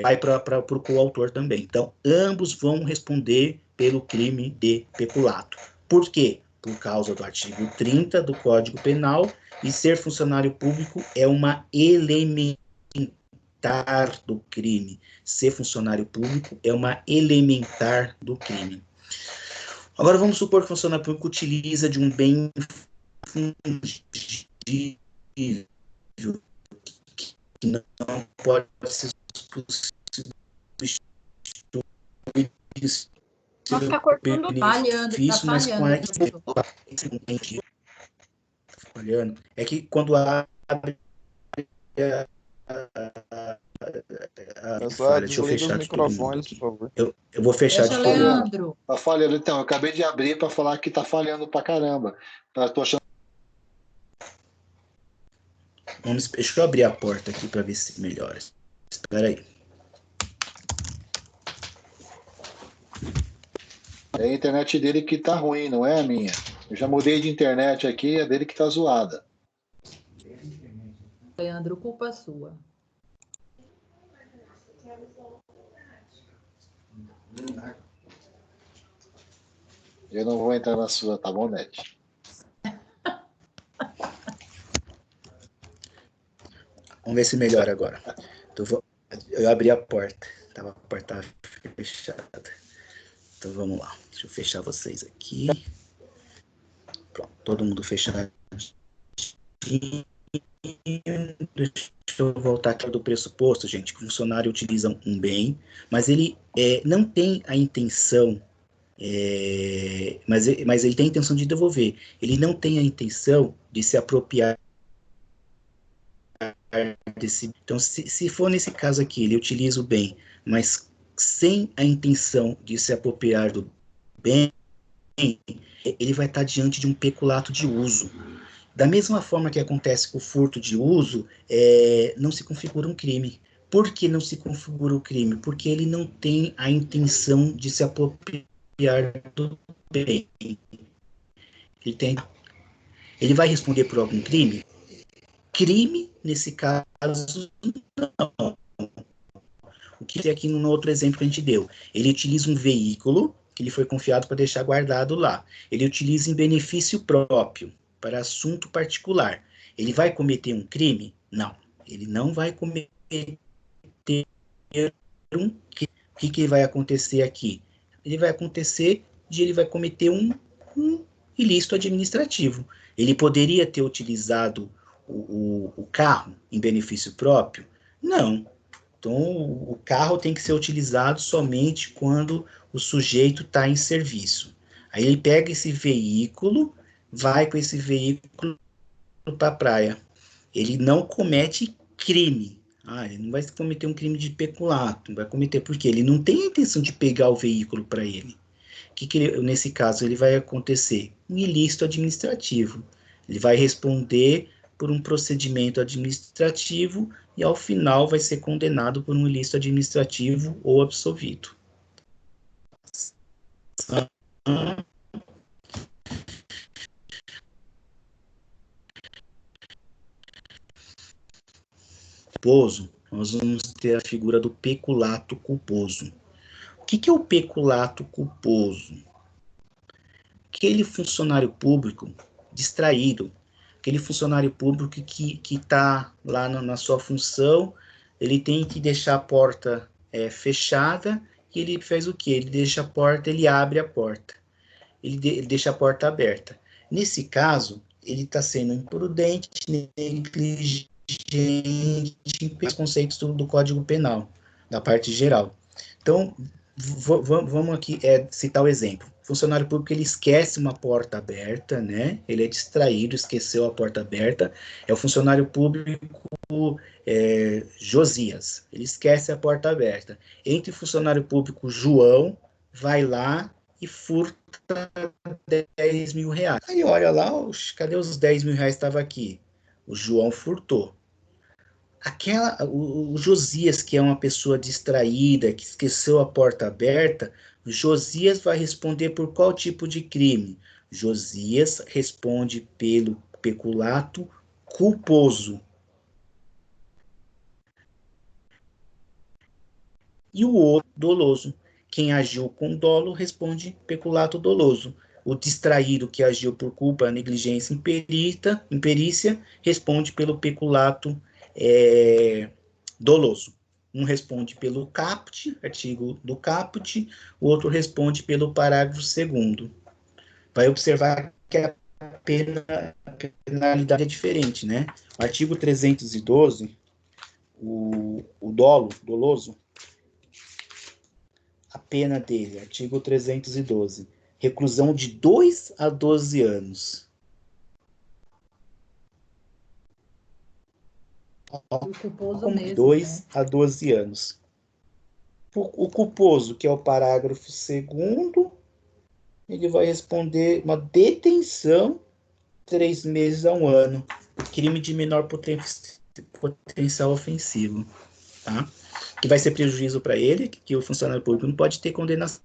vai para o coautor também. Então, ambos vão responder pelo crime de peculato. Por quê? Por causa do artigo 30 do Código Penal, e ser funcionário público é uma elementar do crime. Ser funcionário público é uma elementar do crime. Agora, vamos supor que o funcionário público utiliza de um bem fungível que não pode ser substituído. Nossa, tá cortando falhando. É que quando abre Pessoal, deixa eu desliga fechar os de todo mundo microfones, aqui. por favor. Eu vou fechar Fecha, de todo mundo. Leandro. Tá falhando, então. Eu acabei de abrir para falar que tá falhando pra caramba. Eu tô achando. Deixa eu abrir a porta aqui para ver se melhora. Espera aí. É a internet dele que tá ruim, não é a minha. Eu já mudei de internet aqui, é dele que tá zoada. Leandro, culpa sua. Eu não vou entrar na sua, tá bom, Net? Vamos ver se melhora agora. Eu abri a porta. A porta estava fechada. Então vamos lá. Deixa eu fechar vocês aqui. Pronto, todo mundo fechado. Deixa eu voltar aqui do pressuposto, gente, que o funcionário utiliza um bem, mas ele não tem a intenção, mas ele tem a intenção de devolver. Ele não tem a intenção de se apropriar desse. Então, se for nesse caso aqui, ele utiliza o bem, mas sem a intenção de se apropriar do bem, ele vai estar diante de um peculato de uso. Da mesma forma que acontece com o furto de uso, não se configura um crime. Por que não se configura o crime? Porque ele não tem a intenção de se apropriar do bem. Ele vai responder por algum crime? Crime, nesse caso, não. O que é aqui no outro exemplo que a gente deu? Ele utiliza um veículo que lhe foi confiado para deixar guardado lá. Ele utiliza em benefício próprio, para assunto particular. Ele vai cometer um crime? Não. Ele não vai cometer um crime. O que vai acontecer aqui? Ele vai cometer um ilícito administrativo. Ele poderia ter utilizado o carro em benefício próprio? Não. Então, o carro tem que ser utilizado somente quando o sujeito está em serviço. Aí ele pega esse veículo, vai com esse veículo para a praia. Ele não comete crime. Ele não vai cometer um crime de peculato. Não vai cometer porque ele não tem a intenção de pegar o veículo para ele. Nesse caso, ele vai acontecer? Um ilícito administrativo. Ele vai responder por um procedimento administrativo e, ao final, vai ser condenado por um ilícito administrativo ou absolvido. Culposo, nós vamos ter a figura do peculato culposo. O que é o peculato culposo? Aquele funcionário público distraído, aquele funcionário público que está lá na sua função, ele tem que deixar a porta fechada, e ele faz o quê? Ele abre a porta. Ele deixa a porta aberta. Nesse caso, ele está sendo imprudente, negligente, os conceitos do Código Penal, da parte geral. Então, vamos aqui citar o exemplo. O funcionário público, ele esquece uma porta aberta, né? Ele é distraído, esqueceu a porta aberta. É o funcionário público Josias. Ele esquece a porta aberta. Entre o funcionário público João, vai lá e furta 10 mil reais. Aí olha lá, cadê os 10 mil reais que estavam aqui? O João furtou. O Josias, que é uma pessoa distraída, que esqueceu a porta aberta, o Josias vai responder por qual tipo de crime? Josias responde pelo peculato culposo. E o outro, doloso. Quem agiu com dolo responde peculato doloso. O distraído que agiu por culpa, negligência, imperícia, responde pelo peculato doloso. Um responde pelo caput, artigo do caput, o outro responde pelo parágrafo 2º. Vai observar que a penalidade é diferente, né? O artigo 312, o doloso, a pena dele, artigo 312, reclusão de 2 a 12 anos. O culposo Como mesmo, 2 né? a 12 anos. O culposo, que é o parágrafo 2º, ele vai responder uma detenção 3 meses a 1 ano. Crime de menor potencial ofensivo. Tá? Que vai ser prejuízo para ele, que o funcionário público não pode ter condenação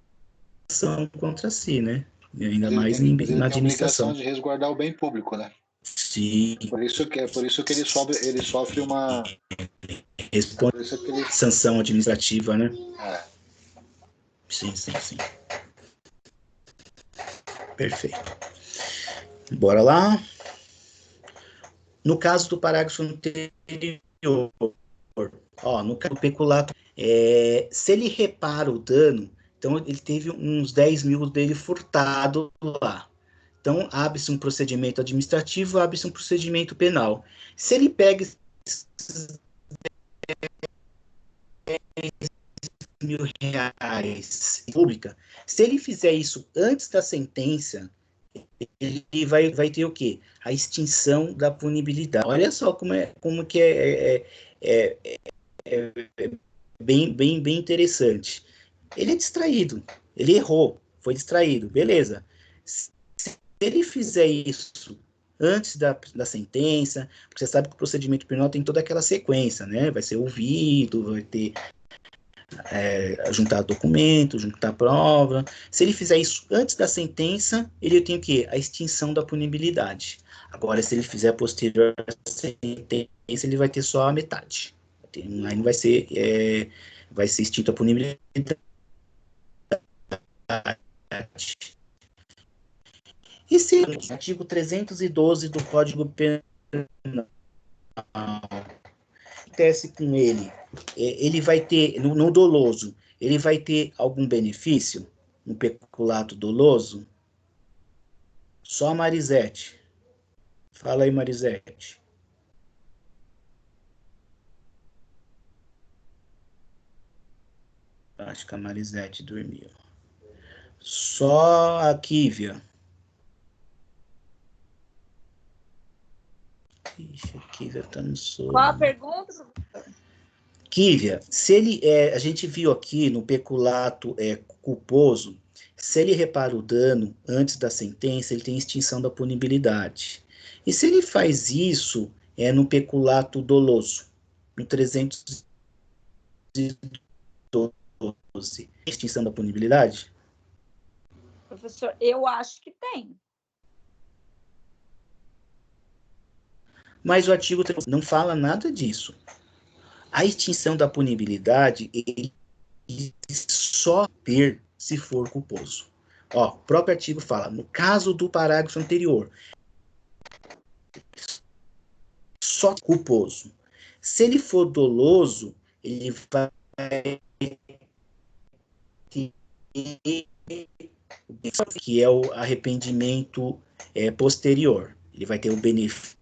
contra si, né? E ainda mais Mas ele na tem a administração. obrigação de resguardar o bem público, né? Sim. Por isso que ele sofre uma Responde sanção administrativa, né? É. Sim. Perfeito. Bora lá. No caso do parágrafo anterior, no caso do peculato, se ele repara o dano, então ele teve uns 10 mil dele furtado lá. Então, abre-se um procedimento administrativo, abre-se um procedimento penal. Se ele pega esses 10 mil reais pública, se ele fizer isso antes da sentença, ele vai ter o quê? A extinção da punibilidade. Olha só como que é bem interessante. Ele é distraído, ele errou, foi distraído, beleza. Se ele fizer isso antes da sentença, porque você sabe que o procedimento penal tem toda aquela sequência, né? Vai ser ouvido, vai ter juntar documento, juntar prova. Se ele fizer isso antes da sentença, ele tem o quê? A extinção da punibilidade. Agora, se ele fizer posterior à sentença, ele vai ter só a metade. Aí não vai ser, vai ser extinta a punibilidade. E se o artigo 312 do Código Penal acontece com ele, ele vai ter, no doloso, ele vai ter algum benefício no peculato doloso? Só a Marisete. Fala aí, Marisete. Acho que a Marisete dormiu. Só a Kívia. Ixi, a Kívia tá no sono. Qual a pergunta? Kívia, se ele, a gente viu aqui no peculato culposo, se ele repara o dano antes da sentença, ele tem extinção da punibilidade. E se ele faz isso no peculato doloso, no 312, extinção da punibilidade? Professor, eu acho que tem. Mas o artigo 3 não fala nada disso. A extinção da punibilidade ele só ter se for culposo. O próprio artigo fala, no caso do parágrafo anterior, só culposo. Se ele for doloso, ele vai ter que é o arrependimento posterior. Ele vai ter o benefício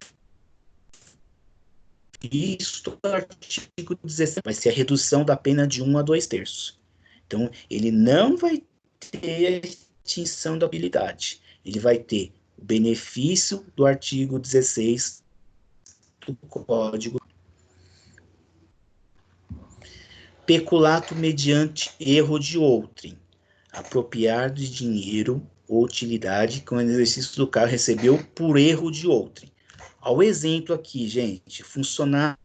do artigo 17, vai ser a redução da pena de 1 a 2 terços. Então, ele não vai ter extinção da habilidade. Ele vai ter o benefício do artigo 16 do Código. Peculato mediante erro de outrem. Apropriar de dinheiro ou utilidade que o exercício do cargo recebeu por erro de outrem. Ao exemplo aqui, gente, funcionário.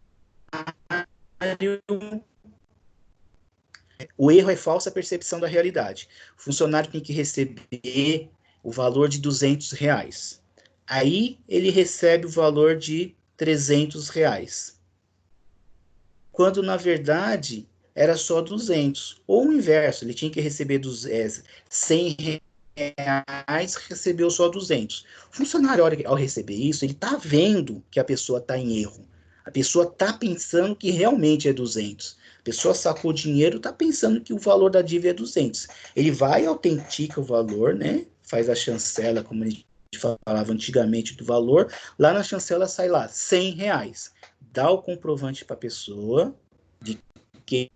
O erro é falsa percepção da realidade. O funcionário tem que receber o valor de R$200. Aí ele recebe o valor de R$300. Quando, na verdade, era só 200. Ou o inverso, ele tinha que receber R$100, recebeu só 200. O funcionário, ao receber isso, ele está vendo que a pessoa está em erro. A pessoa está pensando que realmente é 200. A pessoa sacou dinheiro, está pensando que o valor da dívida é 200. Ele vai e autentica o valor, né? Faz a chancela, como a gente falava antigamente do valor. Lá na chancela sai lá R$100. Dá o comprovante para a pessoa de que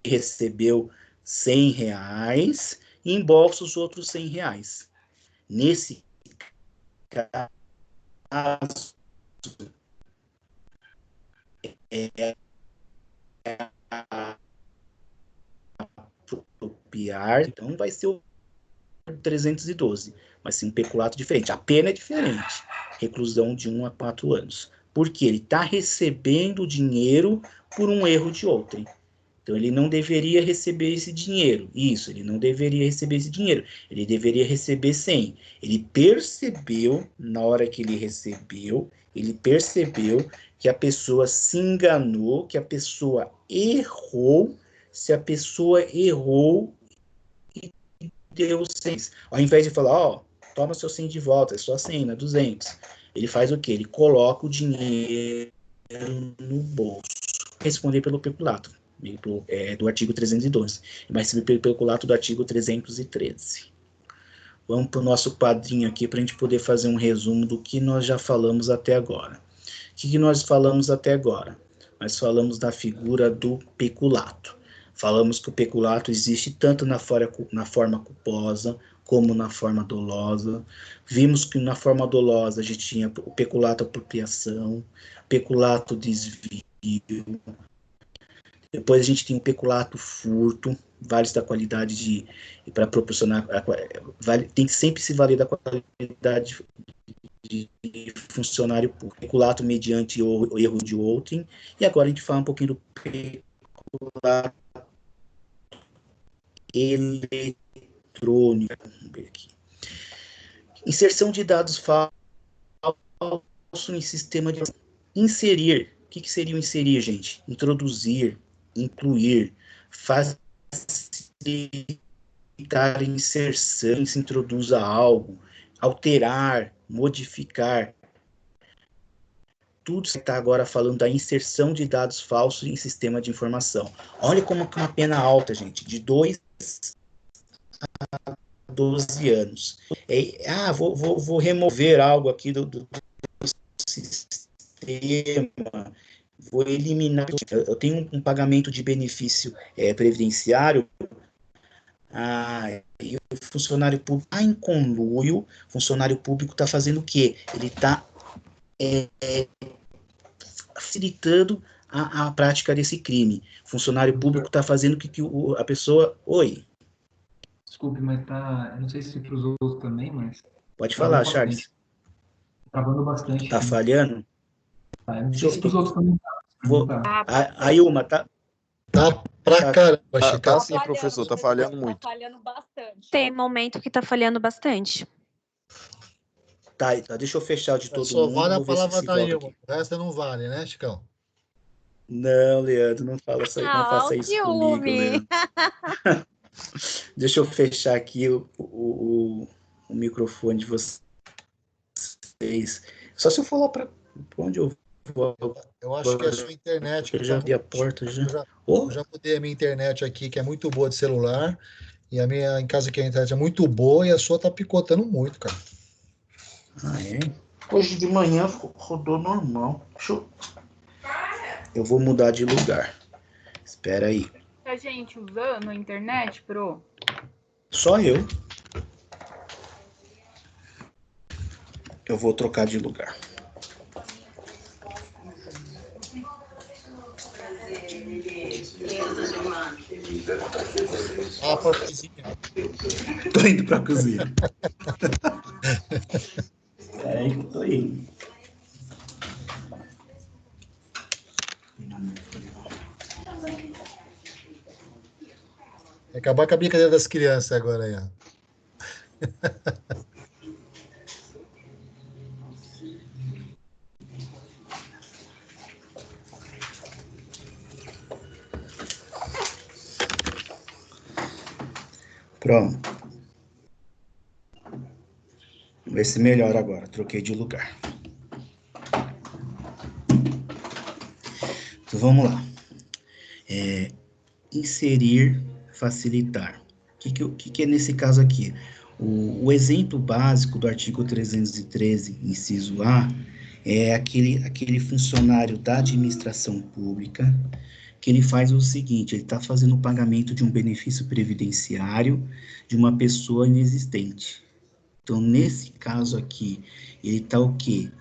recebeu R$100 e embolsa os outros R$100. Nesse caso, apropriar, então vai ser o 312, mas sim um peculato diferente. A pena é diferente, reclusão de 1 a 4 anos. Porque ele está recebendo dinheiro por um erro de outrem. Então, ele não deveria receber esse dinheiro. Isso, ele não deveria receber esse dinheiro. Ele deveria receber 100. Ele percebeu, na hora que ele recebeu, ele percebeu que a pessoa se enganou, que a pessoa errou. Se a pessoa errou e deu 100. Ao invés de falar, ó, toma seu 100 de volta, é só 100, não é 200. Ele faz o quê? Ele coloca o dinheiro no bolso. Responder pelo peculato. Do artigo 312, mas pelo peculato do artigo 313. Vamos para o nosso quadrinho aqui para a gente poder fazer um resumo do que nós já falamos até agora. O que nós falamos até agora? Nós falamos da figura do peculato. Falamos que o peculato existe tanto na forma culposa como na forma dolosa. Vimos que na forma dolosa a gente tinha o peculato apropriação, peculato desvio. Depois a gente tem o peculato furto, vale da qualidade para proporcionar, tem que sempre se valer da qualidade de funcionário público. Peculato mediante o erro de outrem, e agora a gente fala um pouquinho do peculato eletrônico. Vamos ver aqui. Inserção de dados falsos em sistema de... Inserir. O que seria o inserir, gente? Introduzir, incluir, facilitar a inserção, se introduza algo, alterar, modificar. Tudo está agora falando da inserção de dados falsos em sistema de informação. Olha como é uma pena alta, gente, de 2 a 12 anos. Vou remover algo aqui do sistema, vou eliminar. Eu tenho um pagamento de benefício previdenciário, e o funcionário público está em conluio. O funcionário público está fazendo o quê? Ele está facilitando a prática desse crime. O funcionário público está fazendo que a pessoa... Oi? Desculpe, mas tá... Não sei se para os outros também, mas... Pode falar, Charles. Travando bastante. Tá falhando? Não sei se para os outros também tá. A Ilma, tá? Tá pra caramba, Chico. Tá Chico. sim, professor, tá falhando muito. Tá falhando bastante. Tem momento que tá falhando bastante. Tá, deixa eu fechar de todo mundo. Só vale a vou ver se palavra da Ilma. aqui. O resto não vale, né, Chicão? Não, Leandro, não faça isso comigo, Leandro. Deixa eu fechar aqui o microfone de vocês. Só se eu falar para onde eu vou. Eu acho que a sua internet... Eu já vi a porta, já. Eu já mudei a minha internet aqui, que é muito boa de celular, e a minha em casa aqui a internet é muito boa, e a sua tá picotando muito, cara. É? Hoje de manhã rodou normal. Eu vou mudar de lugar. Espera aí. muita gente usando a internet, Pro? Só eu. Eu vou trocar de lugar. Ah, pra cozinha. Tô indo pra cozinha. É aí que eu tô indo. Vai acabar com a brincadeira das crianças agora aí, ó. Pronto. Vamos ver se melhora agora. Troquei de lugar. Então vamos lá. Inserir, facilitar. O que é nesse caso aqui? O exemplo básico do artigo 313, inciso A, é aquele funcionário da administração pública que ele faz o seguinte, ele está fazendo o pagamento de um benefício previdenciário de uma pessoa inexistente. Então, nesse caso aqui, ele está o quê?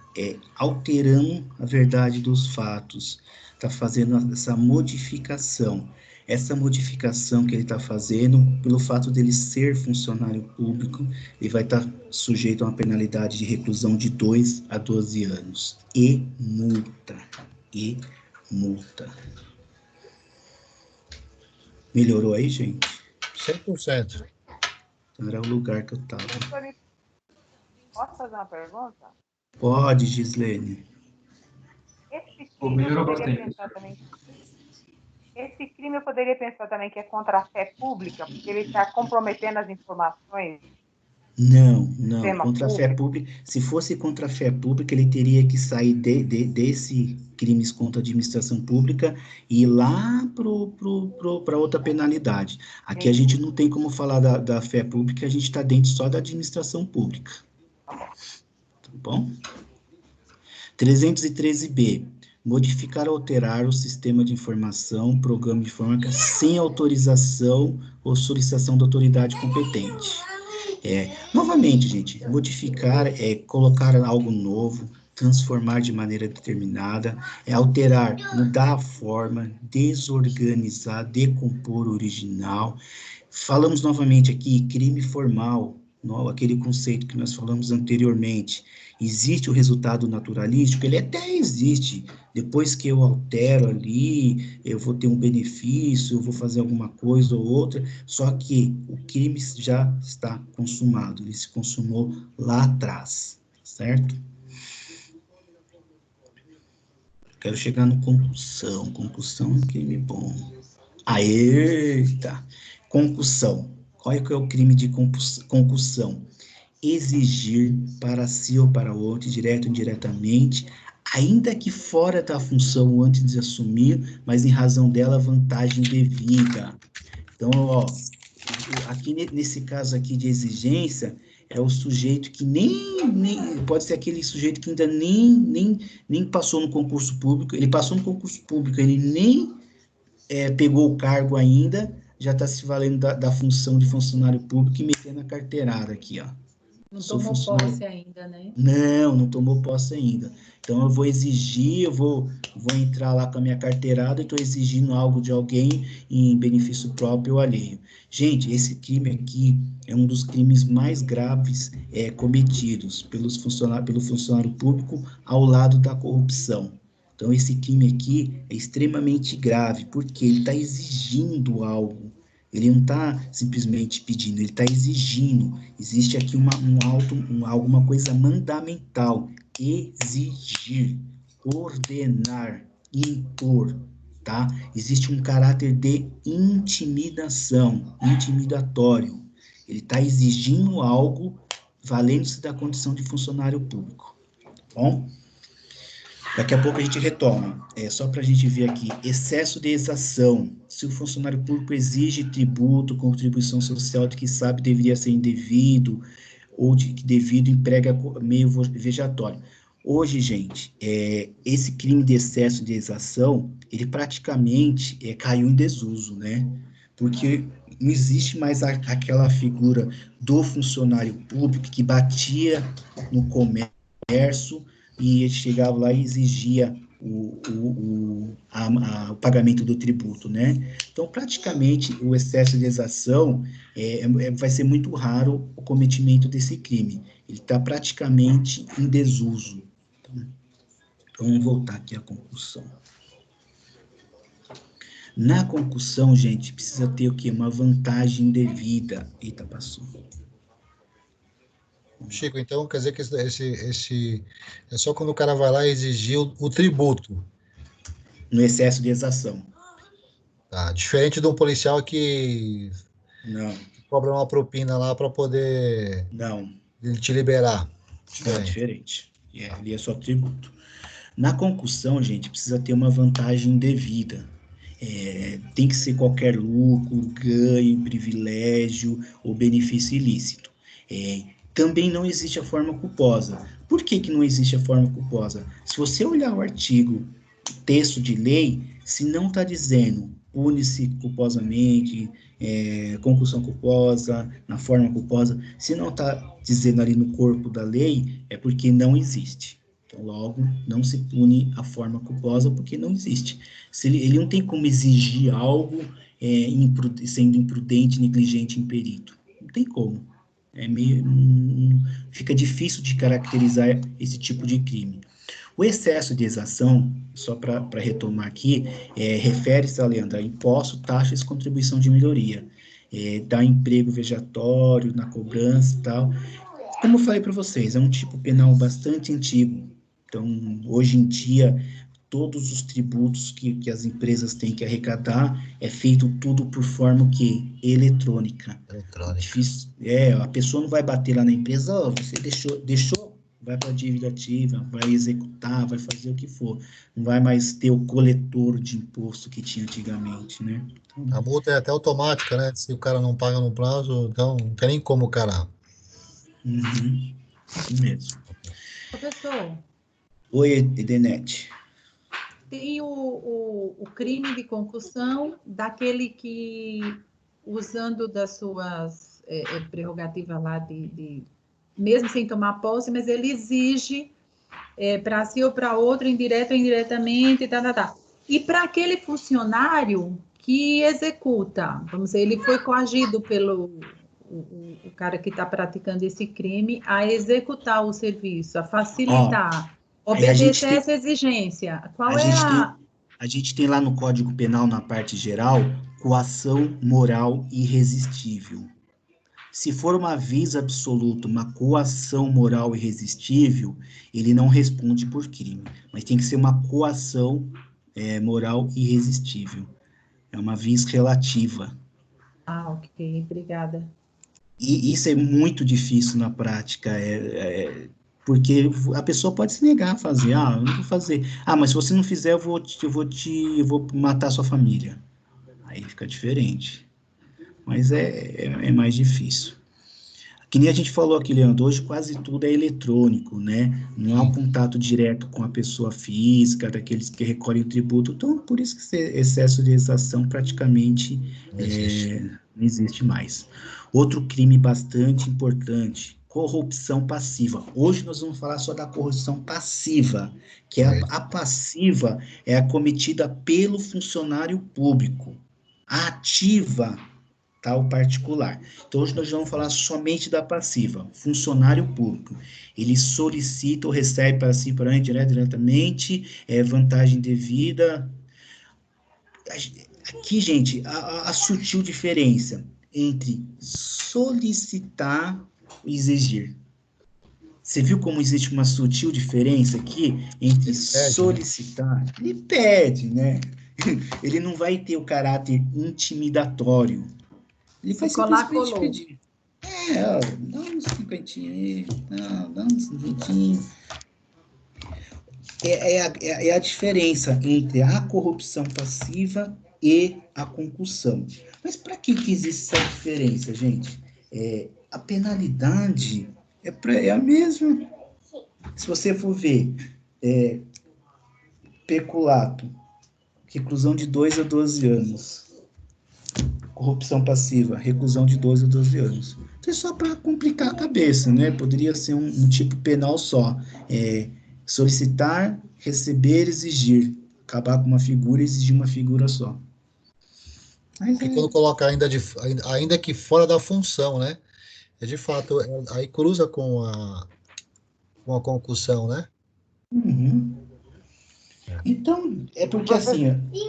Alterando a verdade dos fatos, está fazendo essa modificação. Essa modificação que ele está fazendo, pelo fato dele ser funcionário público, ele vai estar sujeito a uma penalidade de reclusão de 2 a 12 anos. E multa. Melhorou aí, gente? 100%. Então, era o lugar que eu estava. Posso fazer uma pergunta? Pode, Gislene. Melhorou bastante. Esse crime eu poderia pensar também que é contra a fé pública, porque ele está comprometendo as informações. Não. Sistema Contra a fé pública, se fosse contra a fé pública, ele teria que sair desse crimes contra a administração pública e ir lá para outra penalidade. Aqui a gente não tem como falar da fé pública, a gente está dentro só da administração pública. Tá bom? 313B. Modificar ou alterar o sistema de informação, programa informática, sem autorização ou solicitação da autoridade competente. Novamente, gente, modificar é colocar algo novo, transformar de maneira determinada, alterar, mudar a forma, desorganizar, decompor o original. Falamos novamente aqui, crime formal, aquele conceito que nós falamos anteriormente. Existe o resultado naturalístico? Ele até existe. Depois que eu altero ali, eu vou ter um benefício, eu vou fazer alguma coisa ou outra, só que o crime já está consumado, ele se consumou lá atrás, certo? Quero chegar no concussão. Concussão é um crime bom. Eita! Concussão. Qual é que é o crime de concussão? Exigir para si ou para outro, direto ou indiretamente, ainda que fora da função antes de assumir, mas em razão dela, vantagem devida. Então, aqui nesse caso aqui de exigência, é o sujeito que nem pode ser aquele sujeito que ainda nem passou no concurso público, ele passou no concurso público, ele nem pegou o cargo ainda, já está se valendo da função de funcionário público e metendo a carteirada aqui, ó. Não tomou posse ainda, né? Não tomou posse ainda. Então, eu vou exigir, eu vou entrar lá com a minha carteirada e estou exigindo algo de alguém em benefício próprio ou alheio. Gente, esse crime aqui é um dos crimes mais graves cometidos pelo funcionário público ao lado da corrupção. Então, esse crime aqui é extremamente grave, porque ele está exigindo algo. Ele não está simplesmente pedindo, ele está exigindo. Existe aqui alguma coisa mandamental. Exigir, ordenar, impor, tá? Existe um caráter de intimidação, intimidatório. Ele está exigindo algo valendo-se da condição de funcionário público. Tá bom? Daqui a pouco a gente retoma. Só para a gente ver aqui. Excesso de exação. Se o funcionário público exige tributo, contribuição social de que sabe deveria ser indevido, ou de que devido emprega meio vejatório. Hoje, gente, esse crime de excesso de exação, ele praticamente caiu em desuso, né? Porque não existe mais aquela figura do funcionário público que batia no comércio e chegava lá e exigia o pagamento do tributo, né? Então, praticamente, o excesso de exação vai ser muito raro o cometimento desse crime. Ele está praticamente em desuso. Então, vamos voltar aqui à concussão. Na concussão, gente, precisa ter o quê? Uma vantagem devida. Eita, passou. Chico, então quer dizer que esse é só quando o cara vai lá e exigir o tributo. No excesso de exação. Tá? Diferente de um policial que Não, cobra uma propina lá para poder não. ele te liberar. É diferente. Ali é só tributo. Na concussão, gente, precisa ter uma vantagem devida. Tem que ser qualquer lucro, ganho, privilégio ou benefício ilícito. Também não existe a forma culposa. Por que não existe a forma culposa? Se você olhar o artigo, texto de lei, se não está dizendo pune-se culposamente, concussão culposa, na forma culposa, se não está dizendo ali no corpo da lei, é porque não existe. Então, logo, não se pune a forma culposa porque não existe. Se ele não tem como exigir algo sendo imprudente, negligente, imperito. Não tem como. Fica difícil de caracterizar esse tipo de crime. O excesso de exação, só para retomar aqui, refere-se, Leandro, a impostos, taxas e contribuição de melhoria. Dá emprego vejatório na cobrança e tal. Como eu falei para vocês, é um tipo penal bastante antigo. Então, hoje em dia, todos os tributos que as empresas têm que arrecadar é feito tudo por forma que eletrônica. Difícil, a pessoa não vai bater lá na empresa, você deixou, vai para a dívida ativa, vai executar, vai fazer o que for. Não vai mais ter o coletor de imposto que tinha antigamente, né? Então, a multa é até automática, né? Se o cara não paga no prazo, então não tem nem como o cara. Isso mesmo. Professor, Oi, Edenete. tem o crime de concussão daquele que, usando das suas prerrogativas lá mesmo sem tomar posse, mas ele exige para si ou para outro, indireto ou indiretamente, tá. E para aquele funcionário que executa, vamos dizer, ele foi coagido pelo o cara que está praticando esse crime a executar o serviço, a facilitar, obedecer essa exigência. Qual é a gente tem lá no Código Penal, na parte geral, coação moral irresistível. Se for uma vis absoluta, uma coação moral irresistível, ele não responde por crime, mas tem que ser uma coação moral irresistível. É uma vis relativa. Ok, obrigada. E isso é muito difícil na prática, porque a pessoa pode se negar a fazer, eu não vou fazer. Mas se você não fizer, eu vou matar a sua família. Aí fica diferente. Mas é mais difícil. Que nem a gente falou aqui, Leandro, hoje quase tudo é eletrônico, né? Não há um contato direto com a pessoa física, daqueles que recolhem o tributo. Então, por isso que esse excesso de exação praticamente não existe mais. Outro crime bastante importante, corrupção passiva. Hoje nós vamos falar só da corrupção passiva, que a passiva é a cometida pelo funcionário público. A ativa o particular. Então, hoje nós vamos falar somente da passiva. Funcionário público. Ele solicita ou recebe para si, para diretamente, vantagem devida. Aqui, gente, a sutil diferença entre solicitar e exigir. Você viu como existe uma sutil diferença aqui entre solicitar? Ele pede, né? Ele não vai ter o caráter intimidatório. Ele vai simplesmente pedir. Dá uns 50 aí, dá uns 20. É a diferença entre a corrupção passiva e a concussão. Mas para que existe essa diferença, gente? A penalidade é a mesma. Se você for ver, peculato, reclusão de 2 a 12 anos. Corrupção passiva, reclusão de 2 a 12 anos. Então é só para complicar a cabeça, né? Poderia ser um tipo penal só. Solicitar, receber, exigir. Acabar com uma figura e exigir uma figura só. Mas E quando coloca ainda que fora da função, né? De fato, aí cruza com a concussão, né? Uhum. Então, é porque assim,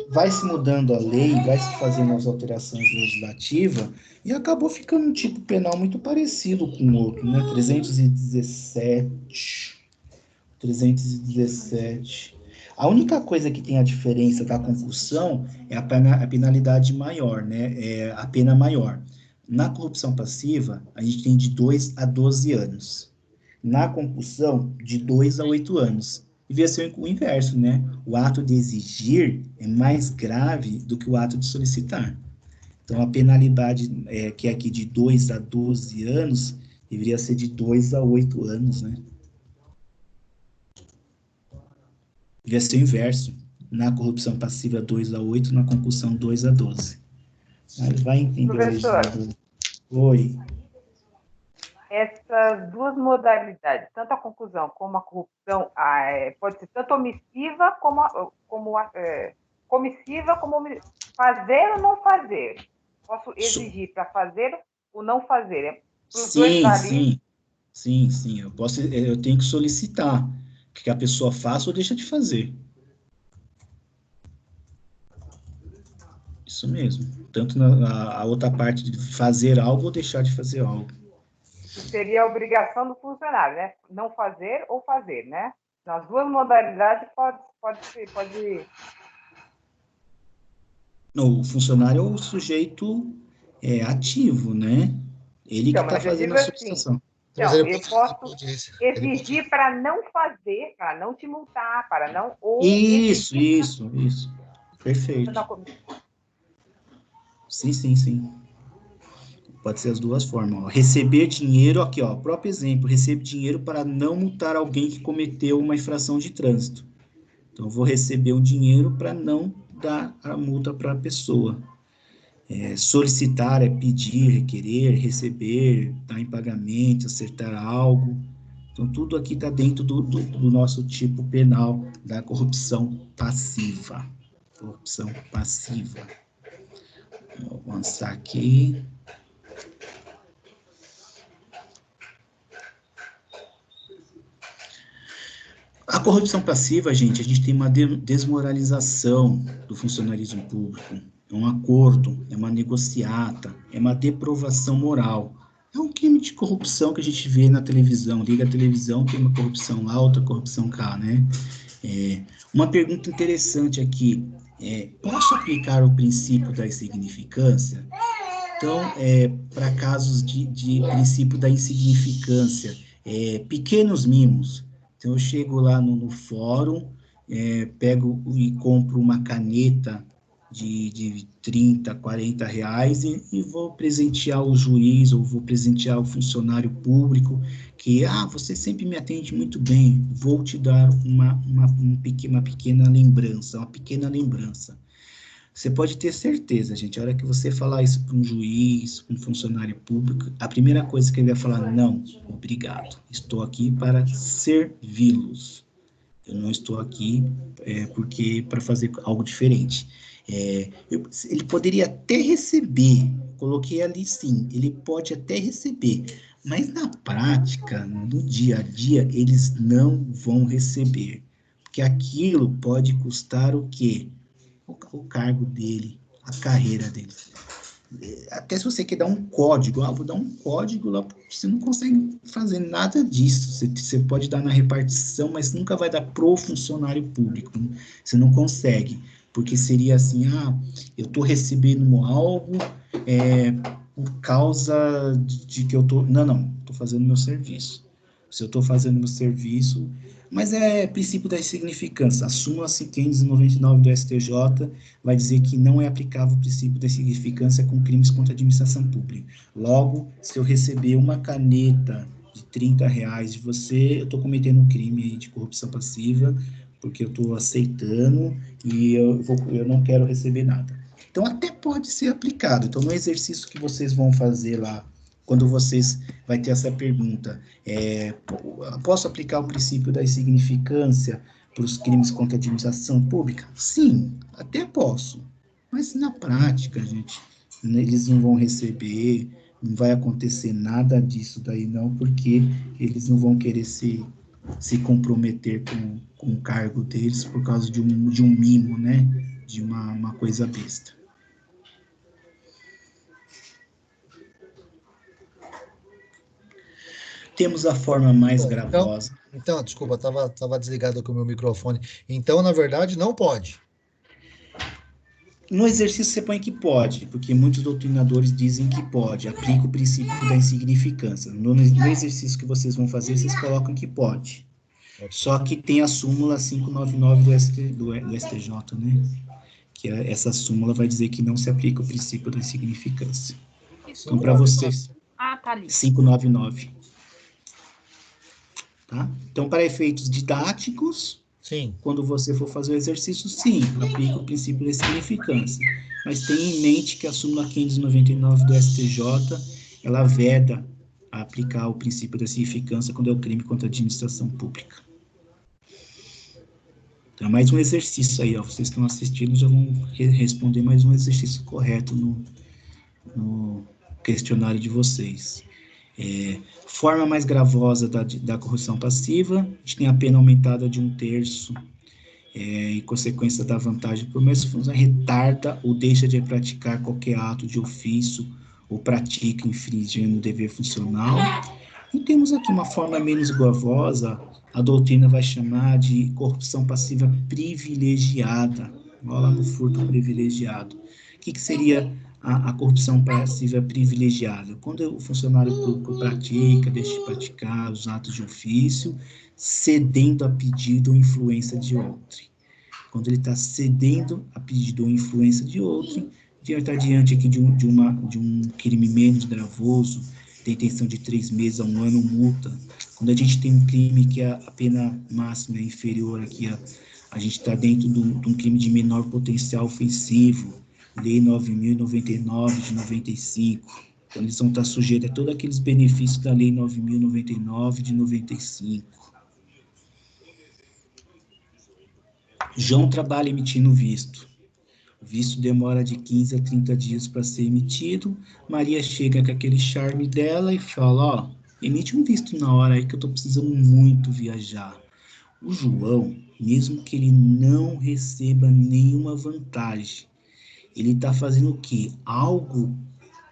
vai se mudando a lei, vai se fazendo as alterações legislativas, e acabou ficando um tipo penal muito parecido com o outro, né? 317. A única coisa que tem a diferença da concussão é a penalidade maior, né? É a pena maior. Na corrupção passiva, a gente tem de 2 a 12 anos. Na concussão, de 2 a 8 anos. Devia ser o inverso, né? O ato de exigir é mais grave do que o ato de solicitar. Então, a penalidade, que é aqui de 2 a 12 anos, deveria ser de 2 a 8 anos, né? Devia ser o inverso. Na corrupção passiva, 2 a 8, na concussão, 2 a 12. Mas vai entender o Professor, legislador. Oi. essas duas modalidades, tanto a conclusão como a corrupção, pode ser tanto omissiva comissiva como fazer ou não fazer. Posso exigir para fazer ou não fazer. Sim. Eu tenho que solicitar que a pessoa faça ou deixa de fazer. Isso mesmo. Tanto a outra parte de fazer algo ou deixar de fazer algo. Seria a obrigação do funcionário, né? Não fazer ou fazer, né? Nas duas modalidades pode... O funcionário é o sujeito ativo, né? Ele que está fazendo a solicitação. Então, eu posso exigir para não fazer, para não te multar, para não... Isso. Perfeito. Sim. Pode ser as duas formas. Ó. Receber dinheiro, aqui, ó, próprio exemplo, receber dinheiro para não multar alguém que cometeu uma infração de trânsito. Então, eu vou receber um dinheiro para não dar a multa para a pessoa. Solicitar é pedir, requerer, receber, dar em pagamento, acertar algo. Então, tudo aqui está dentro do nosso tipo penal da corrupção passiva. Corrupção passiva. Vou avançar aqui. A corrupção passiva, gente, a gente tem uma desmoralização do funcionalismo público. É um acordo, é uma negociata, é uma deprovação moral. É um crime de corrupção que a gente vê na televisão. Liga a televisão, tem uma corrupção lá, outra corrupção cá, né? Uma pergunta interessante aqui. Posso aplicar o princípio da insignificância? Então, para casos de princípio da insignificância, pequenos mimos. Então, eu chego lá no fórum, pego e compro uma caneta de 30, 40 reais e vou presentear o juiz ou vou presentear o funcionário público que, você sempre me atende muito bem, vou te dar uma pequena lembrança. Você pode ter certeza, gente, a hora que você falar isso para um juiz, para um funcionário público, a primeira coisa que ele vai falar, não, obrigado, estou aqui para servi-los. Eu não estou aqui para fazer algo diferente. Ele poderia até receber, coloquei ali sim, ele pode até receber, mas na prática, no dia a dia, eles não vão receber, porque aquilo pode custar o quê? O cargo dele, a carreira dele. Até se você quer dar um código, vou dar um código lá, você não consegue fazer nada disso. Você pode dar na repartição, mas nunca vai dar pro funcionário público. Né? Você não consegue, porque seria assim, eu estou recebendo algo por causa de que eu estou... Não, estou fazendo meu serviço. Se eu estou fazendo meu serviço... Mas é princípio da insignificância. A súmula 599 do STJ vai dizer que não é aplicável o princípio da insignificância com crimes contra a administração pública. Logo, se eu receber uma caneta de R$30 de você, eu estou cometendo um crime aí de corrupção passiva, porque eu estou aceitando e eu não quero receber nada. Então, até pode ser aplicado. Então, no exercício que vocês vão fazer lá, quando vocês vai ter essa pergunta, posso aplicar o princípio da insignificância para os crimes contra a administração pública? Sim, até posso. Mas na prática, gente, eles não vão receber, não vai acontecer nada disso daí não, porque eles não vão querer se comprometer com o cargo deles por causa de um mimo, né? De uma coisa besta. Temos a forma mais gravosa. Então, desculpa, estava desligado com o meu microfone. Então, na verdade, não pode. No exercício você põe que pode, porque muitos doutrinadores dizem que pode, aplica o princípio da insignificância. No exercício que vocês vão fazer, vocês colocam que pode. Só que tem a súmula 599 do STJ, né? Que essa súmula vai dizer que não se aplica o princípio da insignificância. Então, para vocês... Ah, tá ali. 599. Tá? Então, para efeitos didáticos... Sim. Quando você for fazer o exercício, sim, aplica o princípio da insignificância. Mas tenha em mente que a súmula 599 do STJ, ela veda a aplicar o princípio da insignificância quando é o crime contra a administração pública. Então, é mais um exercício aí, ó. Vocês que estão assistindo já vão responder mais um exercício correto no questionário de vocês. Forma mais gravosa da corrupção passiva, a gente tem a pena aumentada de 1/3, em consequência da vantagem por meio de retarda ou deixa de praticar qualquer ato de ofício ou pratica infringindo o dever funcional. E temos aqui uma forma menos gravosa, a doutrina vai chamar de corrupção passiva privilegiada. Olha lá no furto privilegiado. O que seria a corrupção passiva privilegiada? Quando o funcionário público pratica, deixa de praticar os atos de ofício, cedendo a pedido ou influência de outrem. Quando ele está cedendo a pedido ou influência de outrem, está diante aqui de um crime menos gravoso, detenção de 3 meses a 1 ano, multa. Quando a gente tem um crime que a pena máxima é inferior aqui, a gente está dentro de um crime de menor potencial ofensivo, Lei 9.099 de 95, então eles vão estar sujeitos a todos aqueles benefícios da Lei 9.099 de 95. João trabalha emitindo visto. O visto demora de 15 a 30 dias para ser emitido. Maria chega com aquele charme dela e fala, ó, emite um visto na hora aí que eu estou precisando muito viajar. O João, mesmo que ele não receba nenhuma vantagem, ele está fazendo o quê? Algo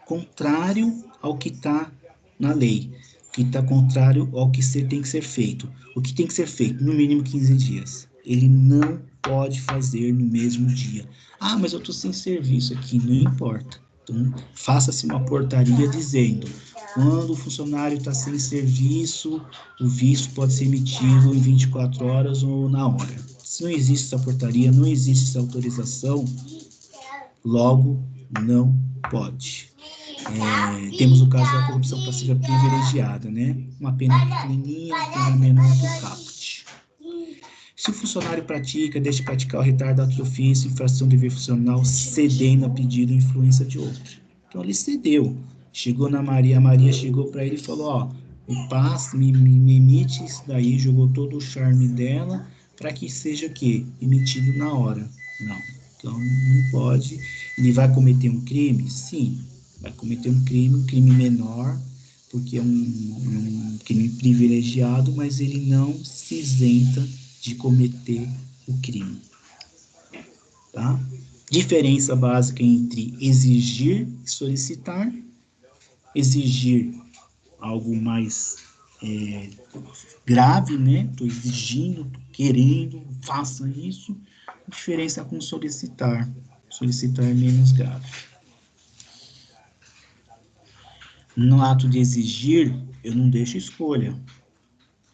contrário ao que está na lei, que está contrário ao que tem que ser feito. O que tem que ser feito? No mínimo 15 dias. Ele não pode fazer no mesmo dia. Ah, mas eu estou sem serviço aqui, não importa. Então, faça-se uma portaria dizendo, quando o funcionário está sem serviço, o visto pode ser emitido em 24 horas ou na hora. Se não existe essa portaria, não existe essa autorização, logo não pode. Temos o caso da corrupção passiva privilegiada, né? Uma pena pequenininha, uma pena menor que o caput. Se o funcionário pratica, deixa de praticar o retardo ato de ofício, infração de dever funcional, cedendo a pedido ou influência de outro. Então, ele cedeu. Chegou na Maria, a Maria chegou para ele e falou, ó, me emite isso daí, jogou todo o charme dela, para que seja o quê? Emitido na hora. Não. Então, não pode. Ele vai cometer um crime? Sim, vai cometer um crime menor, porque é um crime privilegiado, mas ele não se isenta de cometer o crime. Tá? Diferença básica entre exigir e solicitar. Exigir algo mais grave, né? Estou exigindo, estou querendo, faça isso. A diferença com solicitar. Solicitar é menos grave. No ato de exigir, eu não deixo escolha.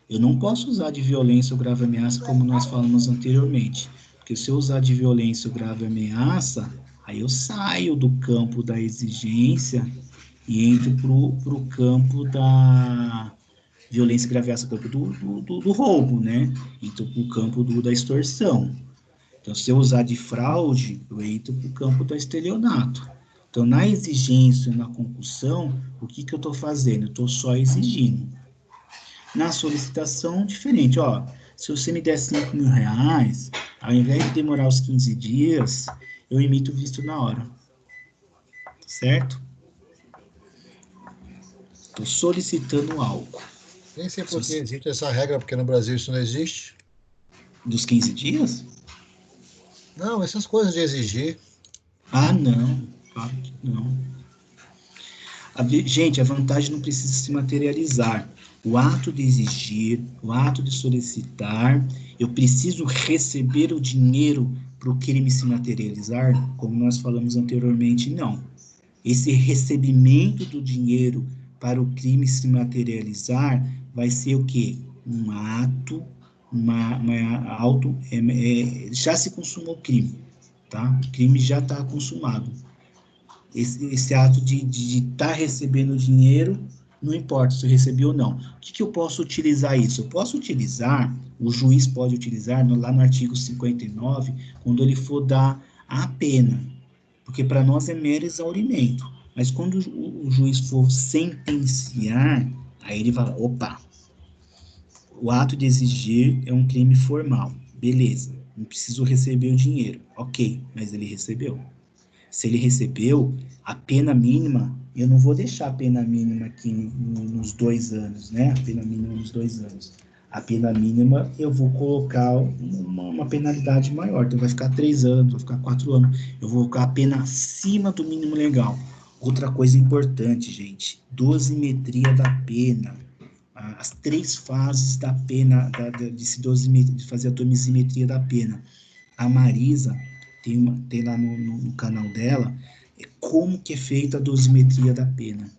Eu não posso usar de violência ou grave ameaça, como nós falamos anteriormente. Porque se eu usar de violência ou grave ameaça, aí eu saio do campo da exigência e entro para o campo Violência grave ameaça do campo do roubo, né? Então, para o campo da extorsão. Então, se eu usar de fraude, eu entro para o campo do estelionato. Então, na exigência, na concussão, o que eu estou fazendo? Eu estou só exigindo. Na solicitação, diferente. Ó, se você me der 5 mil reais, ao invés de demorar os 15 dias, eu emito o visto na hora. Certo? Estou solicitando algo. Nem sei por que existe essa regra, porque no Brasil isso não existe. Dos 15 dias? Não, essas coisas de exigir. Ah, não. Claro que não. Gente, a vantagem não precisa se materializar. O ato de exigir, o ato de solicitar, eu preciso receber o dinheiro para o crime se materializar, como nós falamos anteriormente, não. Esse recebimento do dinheiro para o crime se materializar vai ser o quê? Um ato, já se consumou o crime, tá? O crime já está consumado. Esse ato de estar recebendo dinheiro, não importa se eu recebi ou não. O que eu posso utilizar isso? Eu posso utilizar, o juiz pode utilizar, lá no artigo 59, quando ele for dar a pena, porque para nós é mero exaurimento. Mas quando o juiz for sentenciar, aí ele vai, opa, o ato de exigir é um crime formal, beleza, não preciso receber o dinheiro, ok, mas ele recebeu. Se ele recebeu, a pena mínima, eu não vou deixar a pena mínima aqui nos 2 anos, né? A pena mínima nos 2 anos. A pena mínima, eu vou colocar uma penalidade maior. Então, vai ficar 3 anos, vai ficar 4 anos. Eu vou colocar a pena acima do mínimo legal. Outra coisa importante, gente, dosimetria da pena. As 3 fases da pena, de fazer a dosimetria da pena. A Marisa tem lá no canal dela, como que é feita a dosimetria da pena.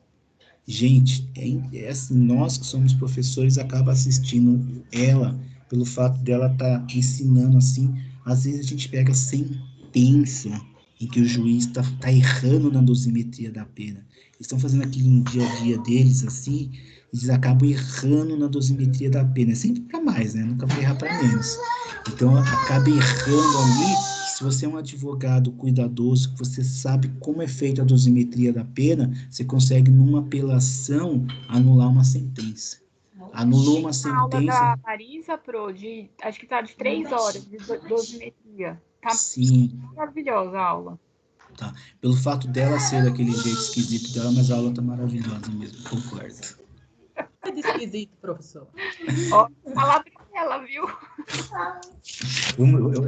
Gente, é assim, nós que somos professores acaba assistindo ela, pelo fato dela estar ensinando assim, às vezes a gente pega sentença em que o juiz tá errando na dosimetria da pena. Eles estão fazendo aquilo no dia a dia deles, assim, eles acabam errando na dosimetria da pena. É sempre para mais, né? Nunca vai errar para menos. Então, acaba errando ali. Se você é um advogado cuidadoso, que você sabe como é feita a dosimetria da pena, você consegue, numa apelação, anular uma sentença. Anulou uma sentença... A aula da Marisa, acho que tá de 3 horas de dosimetria. Tá Sim. Maravilhosa a aula. Tá. Pelo fato dela ser daquele jeito esquisito dela, mas a aula tá maravilhosa mesmo, concordo. É de esquisito, professor. Ó, falar pra ela, viu? Eu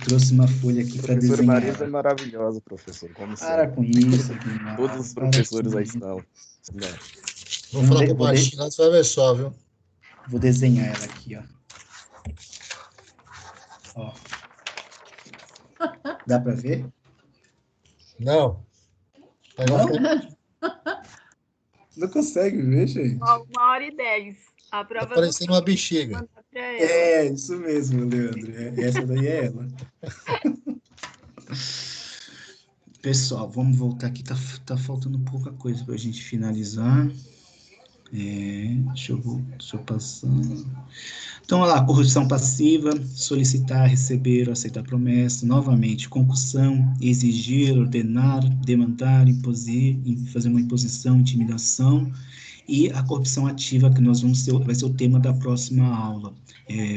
trouxe uma folha aqui para desenhar. Professora Marisa é maravilhosa, professor. Como para com isso. Todos os professores aí estão. Vou falar pro baixinho lá, você vai ver só, viu? Vou desenhar ela aqui, ó. Ó. Dá para ver? Não. Não consegue ver, gente? 1h10. A prova tá parecendo uma bexiga. É, isso mesmo, Leandro. Essa daí é ela. Pessoal, vamos voltar aqui. Tá faltando pouca coisa para a gente finalizar. Deixa eu passar. Então, olha lá, corrupção passiva, solicitar, receber ou aceitar promessa, novamente, concussão, exigir, ordenar, demandar, fazer uma imposição, intimidação, e a corrupção ativa, que vai ser o tema da próxima aula,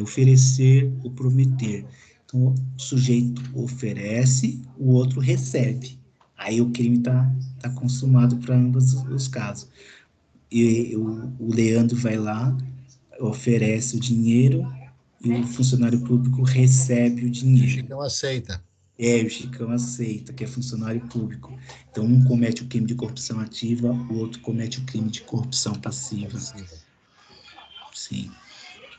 oferecer ou prometer. Então, o sujeito oferece, o outro recebe. Aí o crime tá consumado para ambos os casos. E o Leandro vai lá, oferece o dinheiro e o funcionário público recebe o dinheiro. O Chicão aceita. O Chicão aceita, que é funcionário público. Então, um comete o crime de corrupção ativa, o outro comete o crime de corrupção passiva. Sim.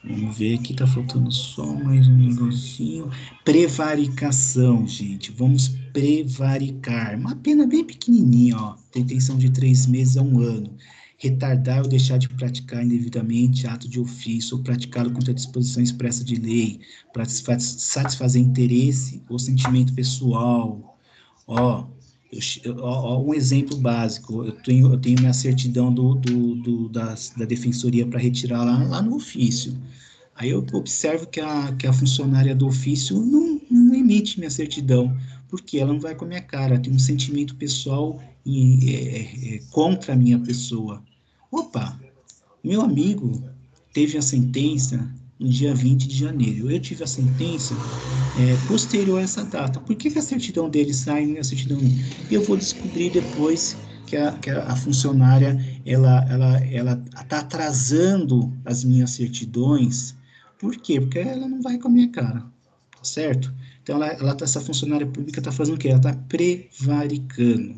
Vamos ver aqui, tá faltando só mais um negocinho. Prevaricação, gente. Vamos prevaricar. Uma pena bem pequenininha, ó. Detenção de 3 meses a 1 ano. Retardar ou deixar de praticar indevidamente ato de ofício ou praticá-lo contra a disposição expressa de lei, para satisfazer interesse ou sentimento pessoal. Ó, Um exemplo básico, eu tenho minha certidão da defensoria para retirar lá no ofício. Aí eu observo que a funcionária do ofício não emite minha certidão, porque ela não vai com a minha cara, tem um sentimento pessoal contra a minha pessoa. Opa, meu amigo teve a sentença no dia 20 de janeiro. Eu tive a sentença posterior a essa data. Por que a certidão dele sai e a certidão minha? E eu vou descobrir depois que a funcionária ela está atrasando as minhas certidões. Por quê? Porque ela não vai com a minha cara, tá certo? Então, essa funcionária pública está fazendo o quê? Ela está prevaricando,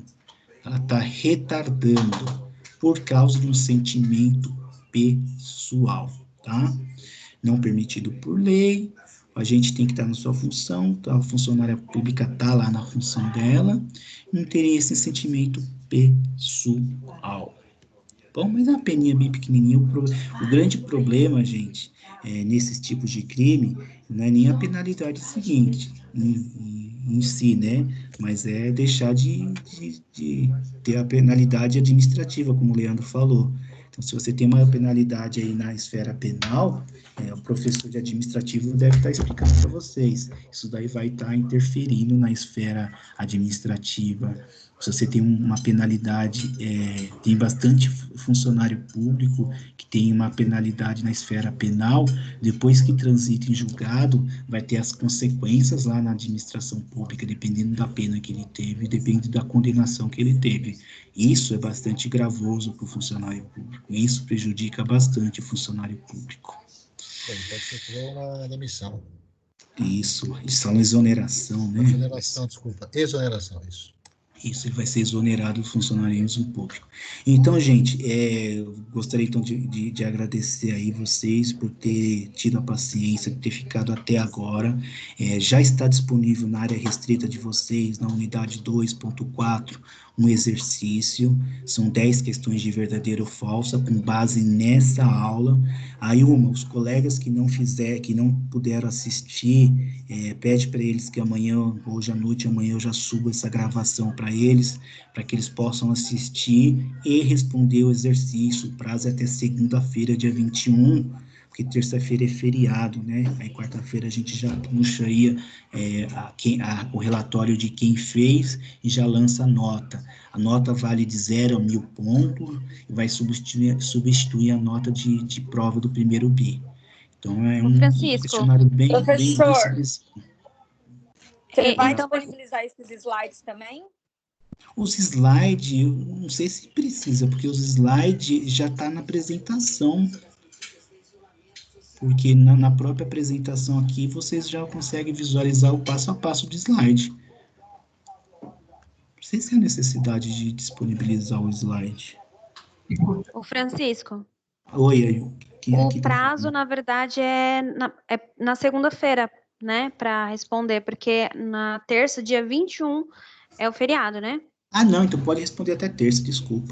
ela está retardando por causa de um sentimento pessoal, tá? Não permitido por lei, a gente tem que estar na sua função, tá? A funcionária pública está lá na função dela, interesse e sentimento pessoal. Bom, mas é uma peninha bem pequenininha. O grande problema, gente, nesses tipos de crime, não é nem a penalidade seguinte, em si, né? Mas é deixar de ter a penalidade administrativa, como o Leandro falou. Então, se você tem uma penalidade aí na esfera penal, o professor de administrativo deve estar explicando para vocês. Isso daí vai estar interferindo na esfera administrativa. Se você tem uma penalidade, tem bastante funcionário público que tem uma penalidade na esfera penal, depois que transita em julgado, vai ter as consequências lá na administração pública, dependendo da pena que ele teve, dependendo da condenação que ele teve. Isso é bastante gravoso para o funcionário público, isso prejudica bastante o funcionário público. Ele pode sofrer uma demissão. Isso é uma exoneração, né? Exoneração, desculpa. Exoneração, isso. Isso, ele vai ser exonerado do funcionarismo público. Então, gente, gostaria então de agradecer aí vocês por ter tido a paciência, de ter ficado até agora. Já está disponível na área restrita de vocês, na unidade 2.4, um exercício. São 10 questões de verdadeiro ou falsa, com base nessa aula. Aí, os colegas que não puderam assistir, pede para eles que hoje à noite, amanhã eu já subo essa gravação para eles, para que eles possam assistir e responder o exercício. O prazo é até segunda-feira, dia 21, porque terça-feira é feriado, né? Aí quarta-feira a gente já puxa aí o relatório de quem fez e já lança a nota. A nota vale de 0 a 1.000 pontos e vai substituir a nota de prova do primeiro bi. Então, é um questionário bem Professor, você vai então, disponibilizar esses slides também? Os slides, eu não sei se precisa, porque os slides já tá na apresentação. Porque na própria apresentação aqui, vocês já conseguem visualizar o passo a passo do slide. Não sei se há necessidade de disponibilizar o slide. o Francisco, Oi, aí. o prazo, na verdade, é na segunda-feira, né, para responder, porque na terça, dia 21, é o feriado, né? Ah, não, então pode responder até terça, desculpa.